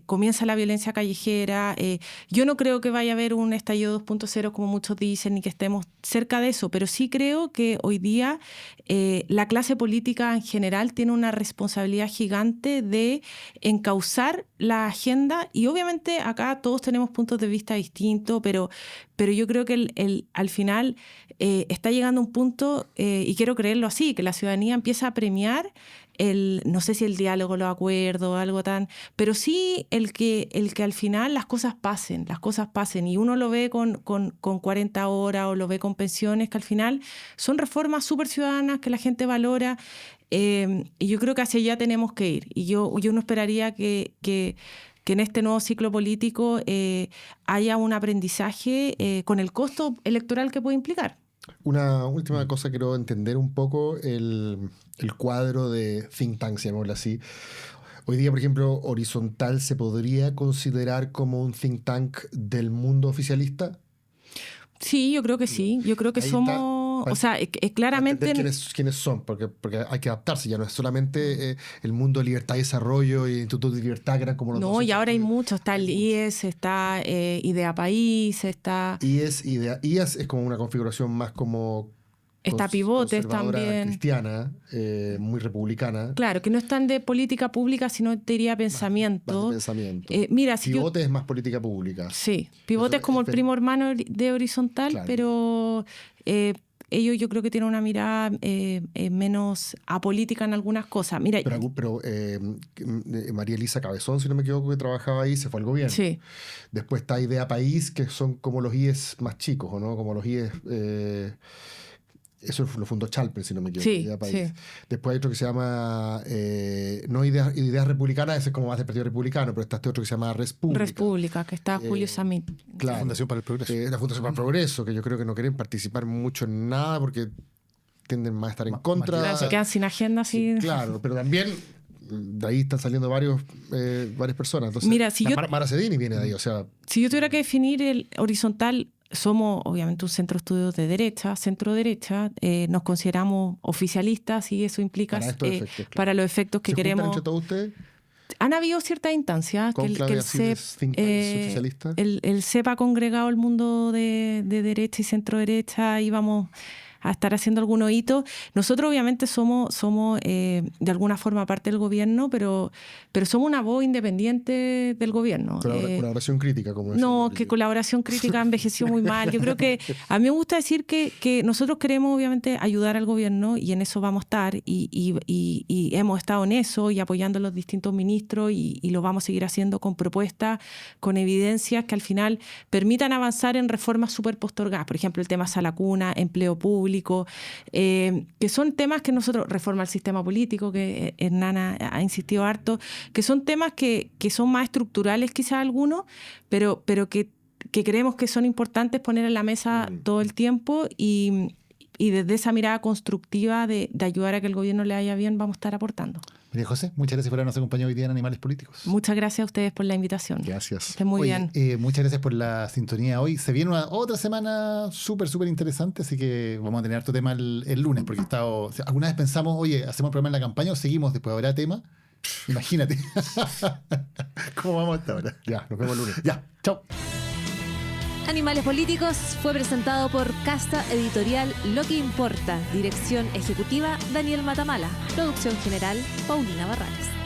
D: comienza la violencia callejera. Yo no creo que vaya a haber un estallido 2.0 como muchos dicen, ni que estemos cerca de eso, pero sí creo que hoy día la clase política en general tiene una responsabilidad gigante de encauzar la agenda, y obviamente acá todos tenemos puntos de vista distintos, pero yo creo que al final está llegando un punto, y quiero creerlo así, que la ciudadanía empieza a premiar no sé si el diálogo, los acuerdos, algo tan, pero sí el que al final las cosas pasen, y uno lo ve con 40 horas o lo ve con pensiones, que al final son reformas súper ciudadanas que la gente valora, y yo creo que hacia allá tenemos que ir, y yo no esperaría que en este nuevo ciclo político haya un aprendizaje con el costo electoral que puede implicar.
C: Una última cosa, quiero entender un poco el cuadro de think tanks, llamémoslo así. Hoy día, por ejemplo, Horizontal se podría considerar como un think tank del mundo oficialista.
D: Sí, yo creo que sí. Yo creo que
C: ahí
D: somos, o sea, claramente...
C: ¿Quiénes son? Porque hay que adaptarse, ya no es solamente el mundo de libertad y desarrollo y el Instituto de Libertad, que eran como los
D: No,
C: dos.
D: y ahora hay muchos. Está el IES, está Idea País, está...
C: IES es como una configuración más como...
D: Está Pivotes también.
C: Cristiana, muy republicana.
D: Claro, que no están de política pública, sino te diría pensamiento.
C: Más de pensamiento.
D: Mira, si
C: Pivotes es más política pública.
D: Sí, Pivotes es como el primo hermano de Horizontal, claro. Pero ellos yo creo que tienen una mirada menos apolítica en algunas cosas. Mira,
C: pero María Elisa Cabezón, si no me equivoco, que trabajaba ahí, se fue al gobierno.
D: Sí.
C: Después está Idea País, que son como los IES más chicos, ¿o no? Como los IES... Eso lo fundó Chalper, si no me equivoco.
D: Sí,
C: Idea País.
D: sí.
C: Después hay otro que se llama no Ideas Republicanas, ese es como más del Partido Republicano, pero está este otro que se llama
D: Respública, que está Julio Samit.
C: Claro,
B: Fundación para el Progreso.
C: La Fundación para el Progreso, que yo creo que no quieren participar mucho en nada porque tienden más a estar en contra.
D: Claro, se quedan sin agenda.
C: Sí, claro, pero también de ahí están saliendo varias personas. Entonces,
D: mira,
C: Mara Cedini viene de ahí, o sea...
D: Si yo tuviera que definir el Horizontal... Somos obviamente un centro de estudios de derecha, centro-derecha, nos consideramos oficialistas y eso implica para los efectos que queremos.
C: ¿Se juntan entre todos ustedes?
D: Han habido ciertas instancias que el CEP ha congregado el mundo de derecha y centro-derecha, íbamos a estar haciendo algunos hitos. Nosotros obviamente somos de alguna forma parte del gobierno, pero somos una voz independiente del gobierno.
C: Colaboración crítica, como
D: no, que colaboración crítica envejeció muy mal. Yo creo que a mí me gusta decir que nosotros queremos obviamente ayudar al gobierno y en eso vamos a estar y hemos estado en eso y apoyando a los distintos ministros y lo vamos a seguir haciendo con propuestas, con evidencias que al final permitan avanzar en reformas súper postergadas. Por ejemplo, el tema Sala Cuna, empleo público, que son temas que nosotros, reforma al sistema político, que Hernán ha insistido harto, que son temas que son más estructurales quizás algunos, pero que creemos que son importantes poner en la mesa todo el tiempo y desde esa mirada constructiva de ayudar a que el gobierno le vaya bien, vamos a estar aportando.
B: María José, muchas gracias por habernos acompañado hoy día en Animales Políticos.
D: Muchas gracias a ustedes por la invitación.
C: Gracias.
D: Estén muy bien.
B: Muchas gracias por la sintonía hoy. Se viene otra semana súper interesante, así que vamos a tener harto tema el lunes, porque alguna vez pensamos, oye, hacemos el programa en la campaña o seguimos, después habrá tema. Imagínate. ¿Cómo vamos hasta ahora?
C: Ya, nos vemos el lunes.
B: Ya, chao.
A: Animales Políticos fue presentado por Casa Editorial Lo que Importa. Dirección ejecutiva Daniel Matamala. Producción general Paulina Barrales.